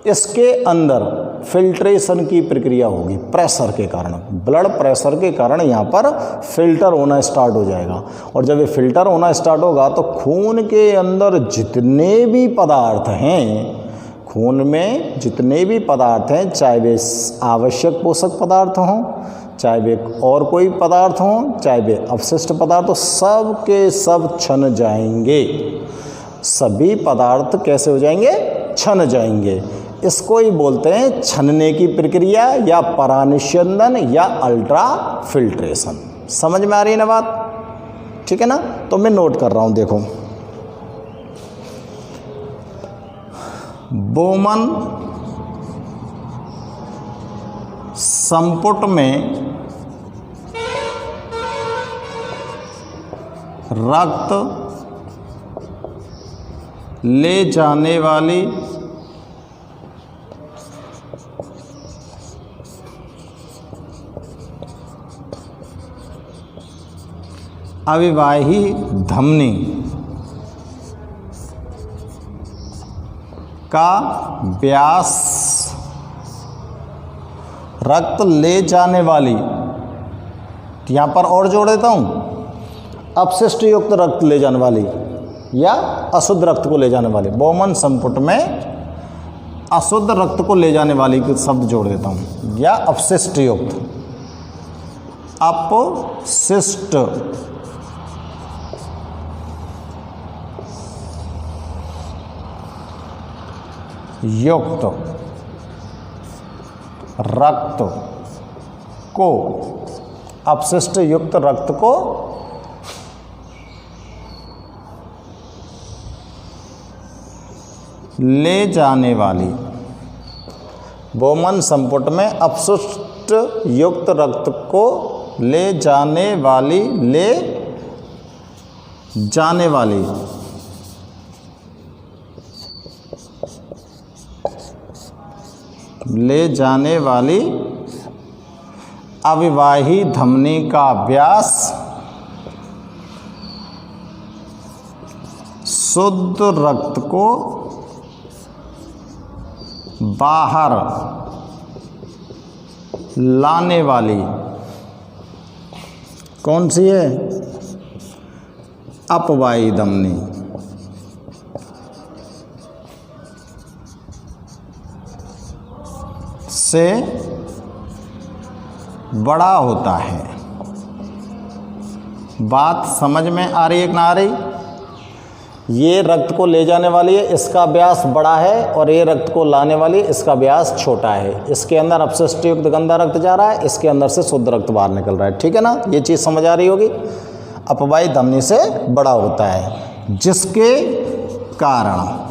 इसके अंदर फिल्ट्रेशन की प्रक्रिया होगी, प्रेशर के कारण, ब्लड प्रेशर के कारण यहाँ पर फिल्टर होना स्टार्ट हो जाएगा। और जब ये फिल्टर होना स्टार्ट होगा तो खून के अंदर जितने भी पदार्थ हैं, खून में जितने भी पदार्थ हैं, चाहे वे आवश्यक पोषक पदार्थ हों, चाहे वे और कोई पदार्थ हों, चाहे वे अवशिष्ट पदार्थ हो, सब के सब छन जाएंगे। सभी पदार्थ कैसे हो जाएंगे? छन जाएंगे। इसको ही बोलते हैं छनने की प्रक्रिया या परानिस्यंदन या अल्ट्रा फिल्ट्रेशन। समझ में आ रही है ना बात? ठीक है ना। तो मैं नोट कर रहा हूँ, देखो। बोमन संपुट में रक्त ले जाने वाली अविवाही धमनी का व्यास, रक्त ले जाने वाली, यहाँ पर और जोड़ देता हूँ, अपशिष्ट युक्त रक्त ले जाने वाली या अशुद्ध रक्त को ले जाने वाली, बोमन संपुट में अशुद्ध रक्त को ले जाने वाली के शब्द जोड़ देता हूँ, या अपशिष्ट युक्त, अपशिष्ट युक्त रक्त को, अपशिष्ट युक्त रक्त को ले जाने वाली, बोमन संपुट में अपशिष्ट युक्त रक्त को ले जाने वाली, ले जाने वाली ले जाने वाली अविवाही धमनी का व्यास शुद्ध रक्त को बाहर लाने वाली कौन सी है? अपवाही धमनी। से बड़ा होता है। बात समझ में आ रही है कि ना आ रही? ये रक्त को ले जाने वाली है, इसका व्यास बड़ा है, और ये रक्त को लाने वाली है, इसका व्यास छोटा है। इसके अंदर अपशिष्ट युक्त गंदा रक्त जा रहा है, इसके अंदर से शुद्ध रक्त बाहर निकल रहा है। ठीक है ना? ये चीज़ समझ आ रही होगी। अपवाही धमनी से बड़ा होता है, जिसके कारण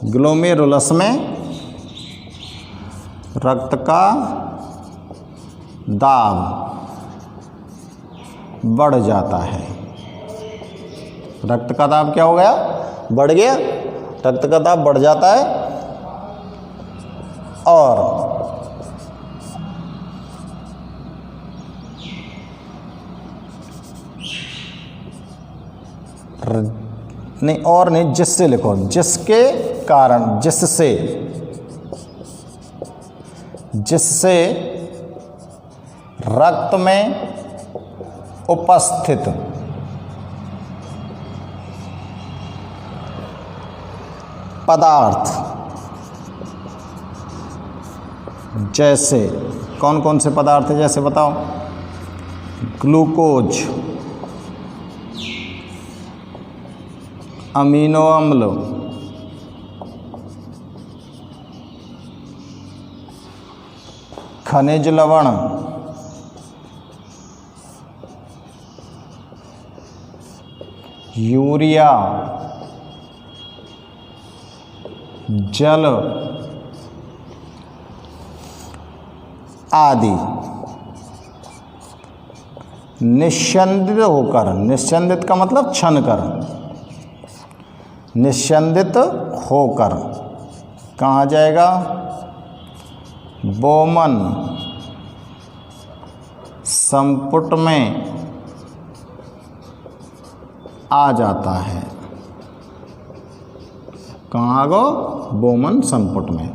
ग्लोमेरुलस में रक्त का दाब बढ़ जाता है। रक्त का दाब क्या हो गया? बढ़ गया। रक्त का दाब बढ़ जाता है और नहीं, और नहीं, जिससे लिखो, जिसके कारण, जिससे रक्त में उपस्थित पदार्थ, जैसे कौन कौन से पदार्थ है? जैसे बताओ, ग्लूकोज, अमीनो अम्ल, खनिज लवण, यूरिया, जल आदि निस्यंदित होकर, निस्यंदित का मतलब छन कर, निस्यंदित होकर कहाँ जाएगा? बोमन संपुट में आ जाता है। कहाँ आ गो? बोमन संपुट में।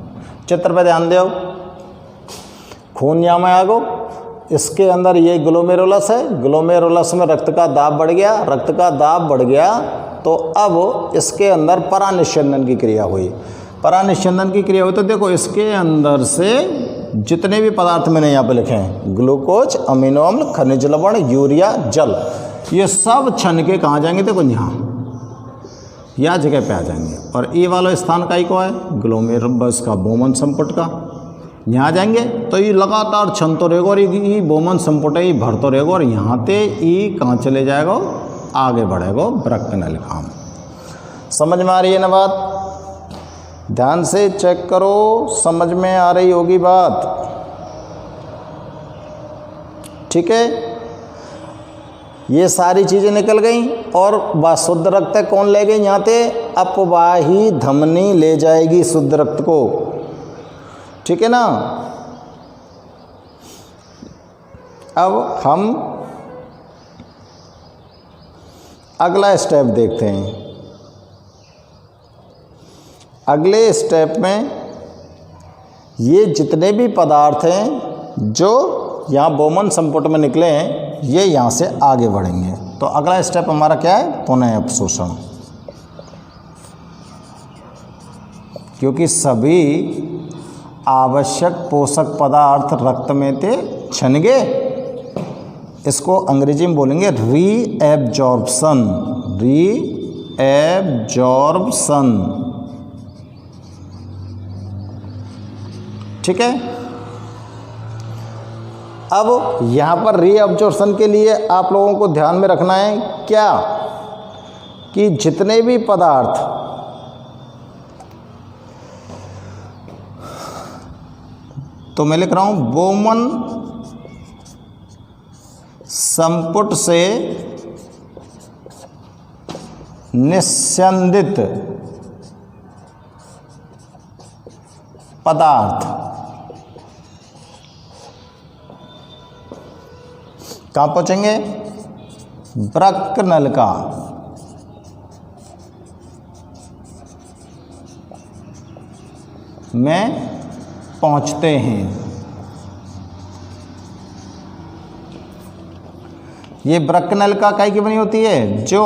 चित्र पे ध्यान दो, खून यहाँ में आ गो, इसके अंदर ये ग्लोमेरुलस है, ग्लोमेरुलस में रक्त का दाब बढ़ गया, रक्त का दाब बढ़ गया तो अब इसके अंदर परानिस्यंदन की क्रिया हुई। परानिस्यंदन की क्रिया हुई तो देखो, इसके अंदर से जितने भी पदार्थ मैंने यहाँ पे लिखे हैं, ग्लूकोज, अमीनो अम्ल, खनिज लवण, यूरिया, जल, ये सब छन के कहाँ जाएंगे? देखो यहाँ या जगह पे आ जाएंगे। और ये वाला स्थान का ही को है? ग्लोमेरुलस का, बोमन संपुट का। यहाँ जाएंगे तो ये लगातार छनतो रहेगा और ये बोमन संपुट ये भरतो रहेगा और यहाँ ते ये कहाँ चले जाएगा, आगे बढ़ेगा वृक्क नलिका में। समझ में आ रही है ना बात? ध्यान से चेक करो, समझ में आ रही होगी बात। ठीक है, ये सारी चीज़ें निकल गई और वह शुद्ध रक्त कौन ले गई? यहाँ पे अपवाही धमनी ले जाएगी शुद्ध रक्त को। ठीक है ना। अब हम अगला स्टेप देखते हैं। अगले स्टेप में ये जितने भी पदार्थ हैं जो यहाँ बोमन संपुट में निकले हैं, ये यहाँ से आगे बढ़ेंगे। तो अगला स्टेप हमारा क्या है? पुनः अपशोषण। क्योंकि सभी आवश्यक पोषक पदार्थ रक्त में ते छन गए। इसको अंग्रेजी में बोलेंगे रीएब्जॉर्प्शन। रीएब्जॉर्प्शन। ठीक है। अब यहाँ पर रीअब्जॉर्प्शन के लिए आप लोगों को ध्यान में रखना है क्या, कि जितने भी पदार्थ तो मैं लिख रहा हूँ बोमन संपुट से निस्यंदित पदार्थ कहाँ पहुँचेंगे? वृक्क नलिका में पहुँचते हैं। ये वृक्क नलिका काहे की बनी होती है? जो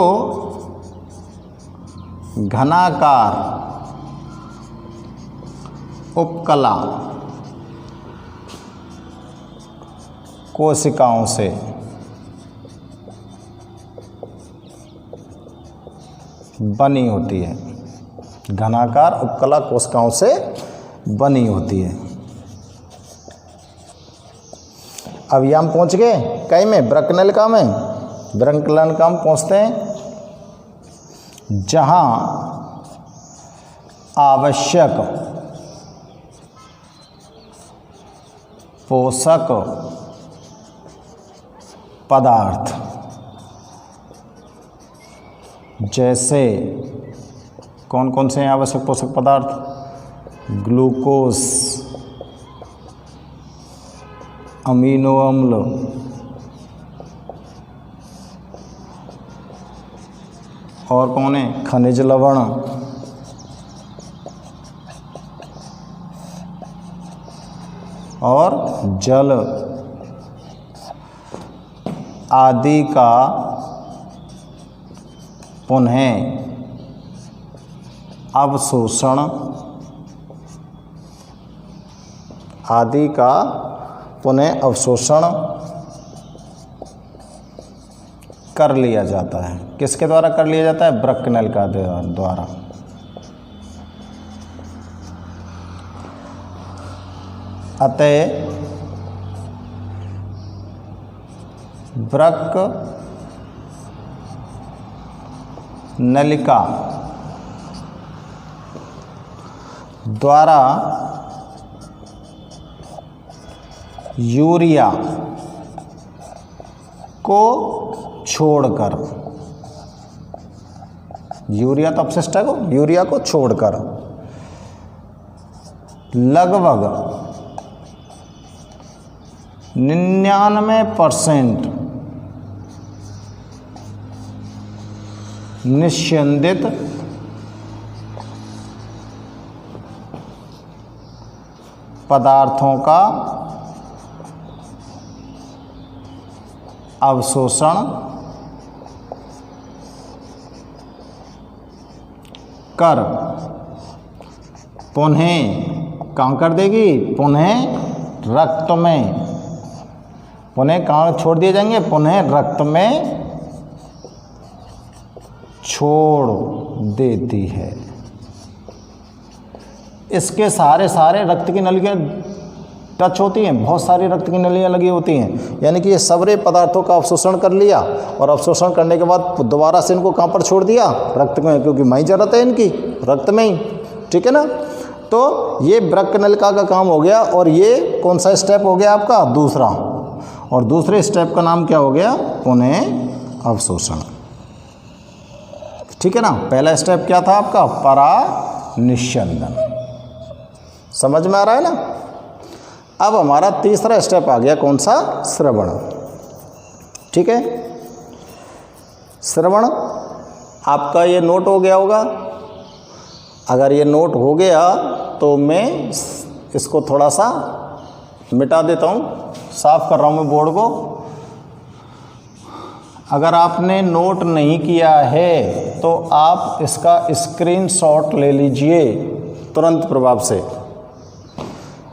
घनाकार उपकला कोशिकाओं से बनी होती है। घनाकार उपकला कोशिकाओं से बनी होती है। अब यहाँ हम पहुँच गए कहीं में? वृक्क नलिका में। वृक्क नलिका में पहुँचते हैं जहाँ आवश्यक पोषक पदार्थ जैसे कौन कौन से हैं आवश्यक पोषक पदार्थ? ग्लूकोज, अमीनो अम्ल, और कौन है? खनिज लवण, और जल आदि का पुनः अवशोषण आदि का पुनः अवशोषण कर लिया जाता है। किसके द्वारा कर लिया जाता है? वृक्क नलिका द्वारा। अतः वृक्क नलिका द्वारा यूरिया को छोड़कर, यूरिया तो अपशिष्ट है, यूरिया को छोड़कर लगभग 99% निस्यंदित पदार्थों का अवशोषण कर पुनः कहाँ कर देगी? पुनः रक्त में। पुनः कहाँ छोड़ दिए जाएंगे? पुनः रक्त में छोड़ देती है। इसके सारे रक्त की नलिकाएं टच होती हैं, बहुत सारी रक्त की नलियाँ लगी होती हैं, यानी कि ये सारे पदार्थों का अवशोषण कर लिया और अवशोषण करने के बाद दोबारा से इनको कहाँ पर छोड़ दिया, रक्त में, क्योंकि वहीं ज़रूरत है इनकी, रक्त में ही, ठीक है ना। तो ये वृक्क नलिका का काम हो गया और ये कौन सा स्टेप हो गया आपका, दूसरा, और दूसरे स्टेप का नाम क्या हो गया, पुनः अवशोषण, ठीक है ना। पहला स्टेप क्या था आपका, परानिस्यंदन, समझ में आ रहा है ना। अब हमारा तीसरा स्टेप आ गया, कौन सा, श्रवण, ठीक है। श्रवण आपका ये नोट हो गया होगा, अगर ये नोट हो गया तो मैं इसको थोड़ा सा मिटा देता हूँ, साफ कर रहा हूँ मैं बोर्ड को। अगर आपने नोट नहीं किया है तो आप इसका स्क्रीनशॉट ले लीजिए तुरंत प्रभाव से,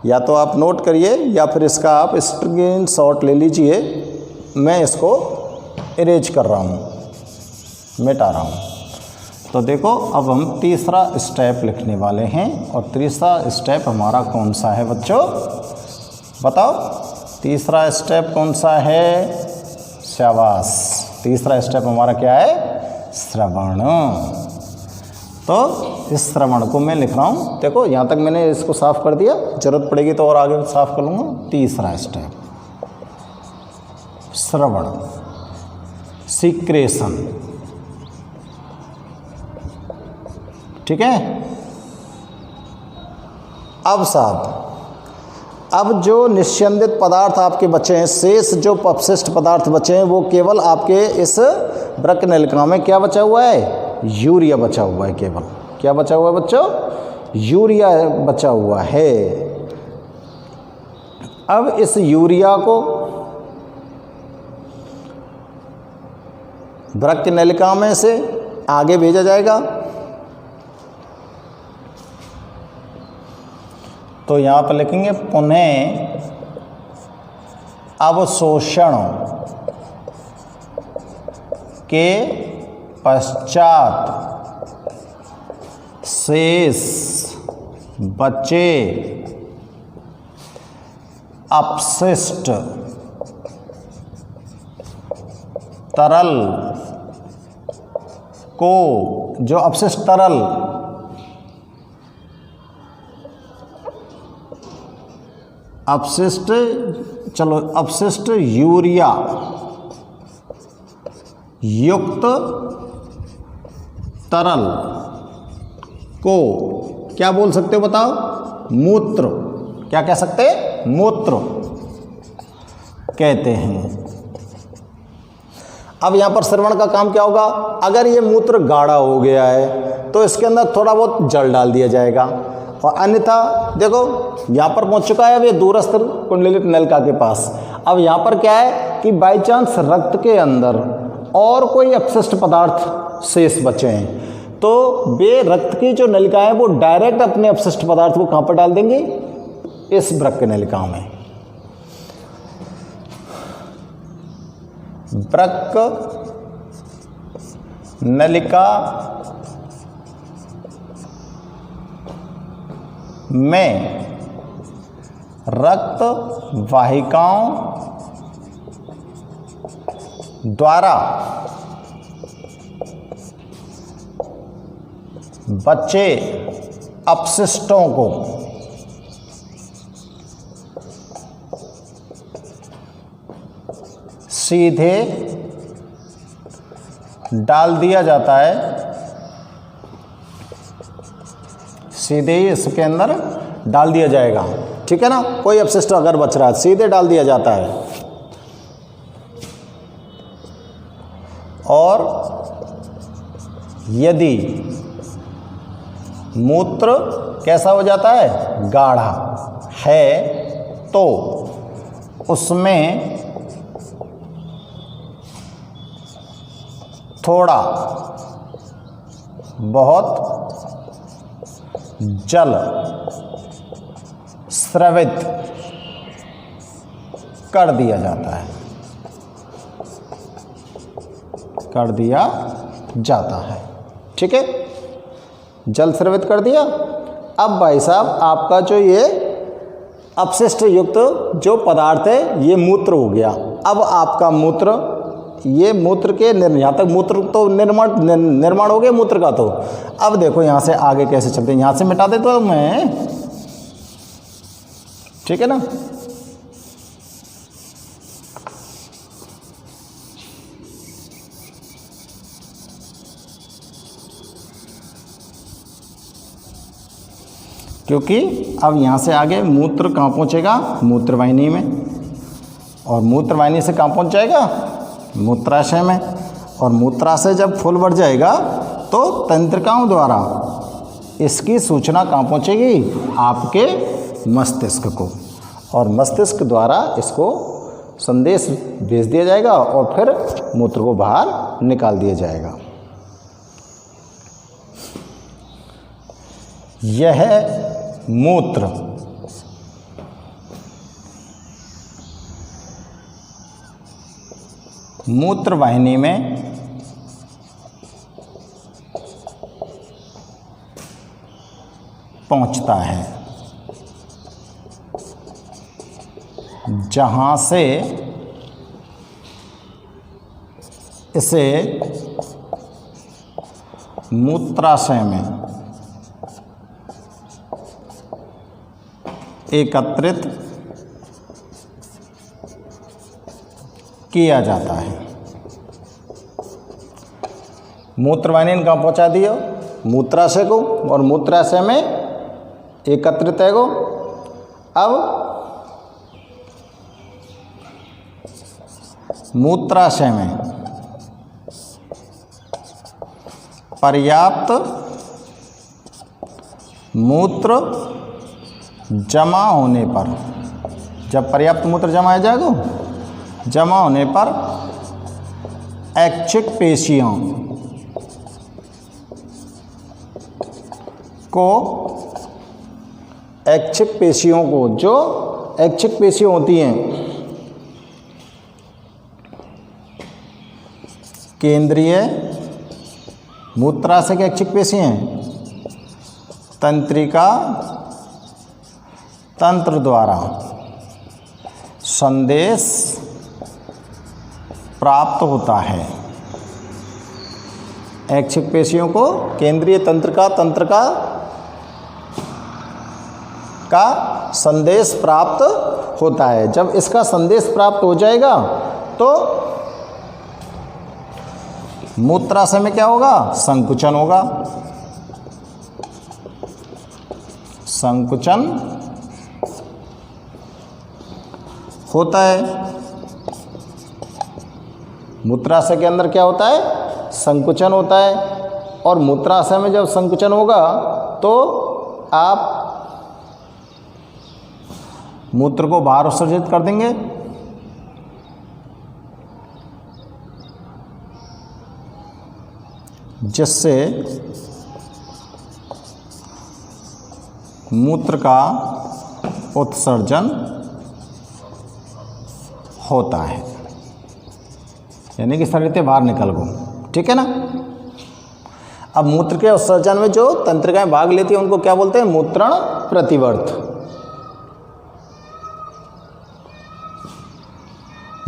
या तो आप नोट करिए या फिर इसका आप स्क्रीनशॉट ले लीजिए। मैं इसको इरेज कर रहा हूँ, मिटा रहा हूँ। तो देखो अब हम तीसरा स्टेप लिखने वाले हैं, और तीसरा स्टेप हमारा कौन सा है बच्चों, बताओ, तीसरा स्टेप कौन सा है, शाबाश, तीसरा स्टेप हमारा क्या है, श्रवण। तो इस श्रवण को मैं लिख रहा हूँ, देखो यहाँ तक मैंने इसको साफ कर दिया, जरूरत पड़ेगी तो और आगे साफ कर लूँगा। तीसरा स्टेप श्रवण, सीक्रेशन, ठीक है। अब साहब, अब जो निस्यंदित पदार्थ आपके बचे हैं, शेष जो अपशिष्ट पदार्थ बचे हैं, वो केवल आपके इस वृक्क नलिका में क्या बचा हुआ है, यूरिया बचा हुआ है। केवल क्या बचा हुआ है बच्चों, यूरिया बचा हुआ है। अब इस यूरिया को वृक्क नलिका में से आगे भेजा जाएगा। तो यहाँ पर लिखेंगे पुनः अवशोषण के पश्चात शेष बचे अपशिष्ट तरल को, जो अपशिष्ट तरल अपशिष्ट, चलो अपशिष्ट यूरिया युक्त तरल को क्या बोल सकते हो बताओ, मूत्र, क्या कह सकते हैं, मूत्र कहते हैं। अब यहाँ पर श्रवण का काम क्या होगा, अगर ये मूत्र गाढ़ा हो गया है तो इसके अंदर थोड़ा बहुत जल डाल दिया जाएगा, और अन्यथा देखो यहाँ पर पहुँच चुका है अब ये दूरस्थ कुंडलित नलिका के पास। अब यहाँ पर क्या है कि बाई चांस रक्त के अंदर और कोई अपशिष्ट पदार्थ शेष बचे हैं, तो वे रक्त की जो नलिका है वो डायरेक्ट अपने अपशिष्ट पदार्थ को कहाँ पर डाल देंगे, इस वृक्क नलिका में। वृक्क नलिका में रक्त वाहिकाओं द्वारा बचे अपशिष्टों को सीधे डाल दिया जाता है, सीधे ही इसके अंदर डाल दिया जाएगा, ठीक है ना। कोई अपशिष्ट अगर बच रहा है सीधे डाल दिया जाता है, और यदि मूत्र कैसा हो जाता है, गाढ़ा है, तो उसमें थोड़ा बहुत जल स्रवित कर दिया जाता है, कर दिया जाता है, ठीक है। जल स्रवित कर दिया। अब भाई साहब आपका जो ये अपशिष्ट युक्त जो पदार्थ है ये मूत्र हो गया। अब आपका मूत्र, ये मूत्र के यहाँ तक मूत्र तो निर्माण हो गया मूत्र का। तो अब देखो यहाँ से आगे कैसे चलते हैं, यहाँ से मिटा देता हूँ मैं, ठीक है ना। क्योंकि अब यहाँ से आगे मूत्र कहाँ पहुँचेगा, मूत्रवाहिनी में, और मूत्रवाहिनी से कहाँ पहुँच जाएगा, मूत्राशय में, और मूत्राशय जब फुल भर जाएगा तो तंत्रिकाओं द्वारा इसकी सूचना कहाँ पहुँचेगी, आपके मस्तिष्क को, और मस्तिष्क द्वारा इसको संदेश भेज दिया जाएगा और फिर मूत्र को बाहर निकाल दिया जाएगा। यह मूत्र मूत्रवाहिनी में पहुंचता है, जहां से इसे मूत्राशय में एकत्रित किया जाता है। मूत्रवाहिनी ने कहाँ पहुँचा दिया, मूत्राशय को, और मूत्राशय में एकत्रित है को। अब मूत्राशय में पर्याप्त मूत्र जमा होने पर, जब पर्याप्त मूत्र जमा हो जाएगा, जमा होने पर ऐच्छिक पेशियों को, ऐच्छिक पेशियों को, जो ऐच्छिक पेशियाँ होती हैं केंद्रीय मूत्राशय की ऐच्छिक पेशियाँ हैं, तंत्रिका तंत्र द्वारा संदेश प्राप्त होता है। ऐच्छिक पेशियों को केंद्रीय तंत्र का संदेश प्राप्त होता है। जब इसका संदेश प्राप्त हो जाएगा तो मूत्राशय में क्या होगा, संकुचन होगा। संकुचन होता है। मूत्राशय के अंदर क्या होता है, संकुचन होता है, और मूत्राशय में जब संकुचन होगा तो आप मूत्र को बाहर उत्सर्जित कर देंगे। जिससे मूत्र का उत्सर्जन होता है, यानी कि शरीर से बाहर निकल गो, ठीक है ना। अब मूत्र के उत्सर्जन में जो तंत्रिकाएं भाग लेती हैं उनको क्या बोलते हैं, मूत्रण प्रतिवर्त।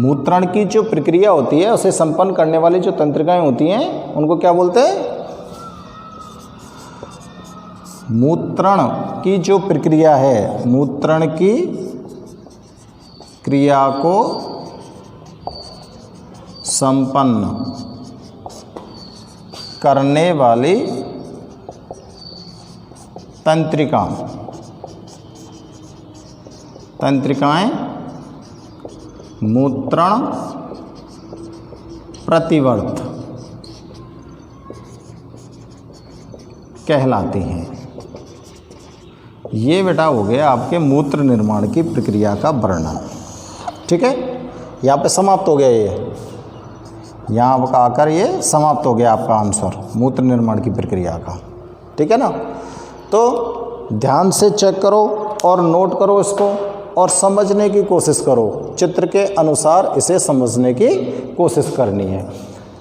मूत्रण की जो प्रक्रिया होती है उसे संपन्न करने वाली जो तंत्रिकाएं होती हैं उनको क्या बोलते हैं, मूत्रण की जो प्रक्रिया है, मूत्रण की क्रिया को संपन्न करने वाली तंत्रिकाएं मूत्रण प्रतिवर्त कहलाती हैं। ये बेटा हो गया आपके मूत्र निर्माण की प्रक्रिया का वर्णन, ठीक है। यहाँ पे समाप्त हो गया, ये यहाँ का आकर ये समाप्त हो गया आपका आंसर मूत्र निर्माण की प्रक्रिया का, ठीक है ना। तो ध्यान से चेक करो और नोट करो इसको और समझने की कोशिश करो, चित्र के अनुसार इसे समझने की कोशिश करनी है।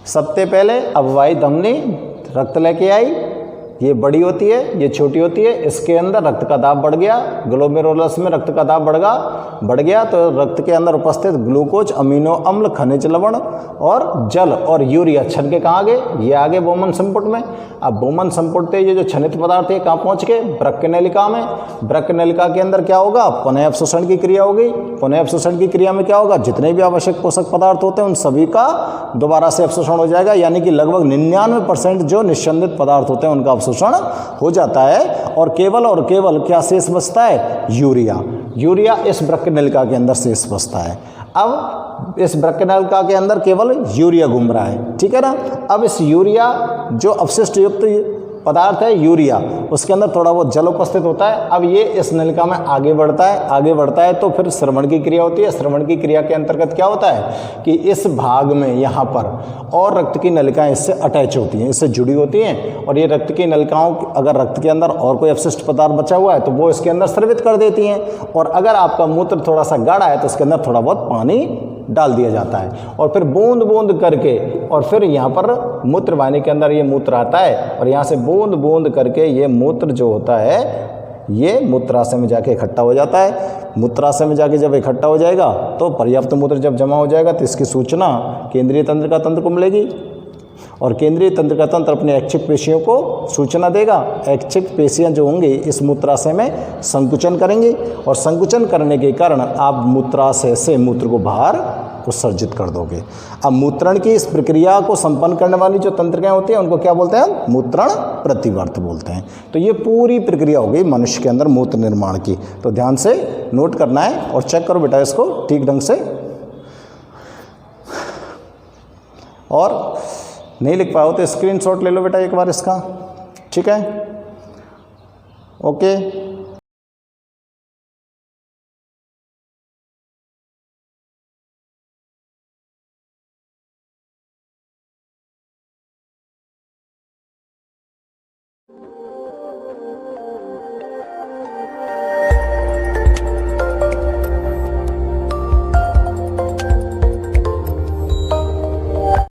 सबसे पहले अववाही धमनी रक्त लेके आई, ये बड़ी होती है, ये छोटी होती है। इसके अंदर रक्त का दाब बढ़ गया, ग्लोमेरुलस में रक्त का दाब बढ़ गया तो रक्त के अंदर उपस्थित ग्लूकोज, अमीनो अम्ल, खनिज लवण और जल और यूरिया छन के कहाँ गए? ये आगे बोमन संपुट में। अब बोमन संपुट से ये जो छनित पदार्थ है कहाँ पहुँच गए? वृक्क नलिका में। वृक्क नलिका के अंदर क्या होगा? पुनः अवशोषण की क्रिया होगी। पुनः अवशोषण की क्रिया में क्या होगा? जितने भी आवश्यक पोषक पदार्थ होते हैं उन सभी का दोबारा से अवशोषण हो जाएगा, यानी कि लगभग 99% जो निस्यंदित पदार्थ होते हैं उनका अवशोषण हो जाता है और केवल क्या शेष बचता है? यूरिया इस वृक्क नलिका के अंदर शेष बचता है। अब इस वृक्क नलिका के अंदर केवल यूरिया घूम रहा है, ठीक है ना। अब इस यूरिया जो अपशिष्ट युक्त पदार्थ है यूरिया, उसके अंदर थोड़ा बहुत जल उपस्थित होता है। अब ये इस नलिका में आगे बढ़ता है तो फिर श्रवण की क्रिया होती है। श्रवण की क्रिया के अंतर्गत क्या होता है कि इस भाग में यहाँ पर और रक्त की नलिकाएं इससे अटैच होती हैं, इससे जुड़ी होती हैं और ये रक्त की नलिकाओं, अगर रक्त के अंदर और कोई अपशिष्ट पदार्थ बचा हुआ है तो वो इसके अंदर स्रवित कर देती हैं। और अगर आपका मूत्र थोड़ा सा गाढ़ा है तो इसके अंदर थोड़ा बहुत पानी डाल दिया जाता है और फिर बूंद बूंद करके और फिर यहाँ पर मूत्र वाहिनी के अंदर ये मूत्र आता है और यहाँ से बूंद बूंद करके ये मूत्र जो होता है ये मूत्राशय में जाके इकट्ठा हो जाता है। मूत्राशय में जाके जब इकट्ठा हो जाएगा तो पर्याप्त मूत्र जब जमा हो जाएगा तो इसकी सूचना केंद्रीय तंत्रिका तंत्र को मिलेगी और केंद्रीय तंत्रिका तंत्र अपने ऐच्छिक पेशियों को सूचना देगा। ऐच्छिक पेशियां जो होंगी इस मूत्राशय में संकुचन करेंगी और संकुचन करने के कारण आप मूत्राशय से मूत्र को बाहर उत्सर्जित कर दोगे। अब मूत्रण की इस प्रक्रिया को संपन्न करने वाली जो तंत्रिकाएं होती हैं उनको क्या बोलते हैं? मूत्रण प्रतिवर्त बोलते हैं। तो ये पूरी प्रक्रिया हो गई मनुष्य के अंदर मूत्र निर्माण की। तो ध्यान से नोट करना है और चेक करो बेटा इसको ठीक ढंग से। और नहीं लिख पाओ तो स्क्रीनशॉट ले लो बेटा एक बार इसका, ठीक है? ओके।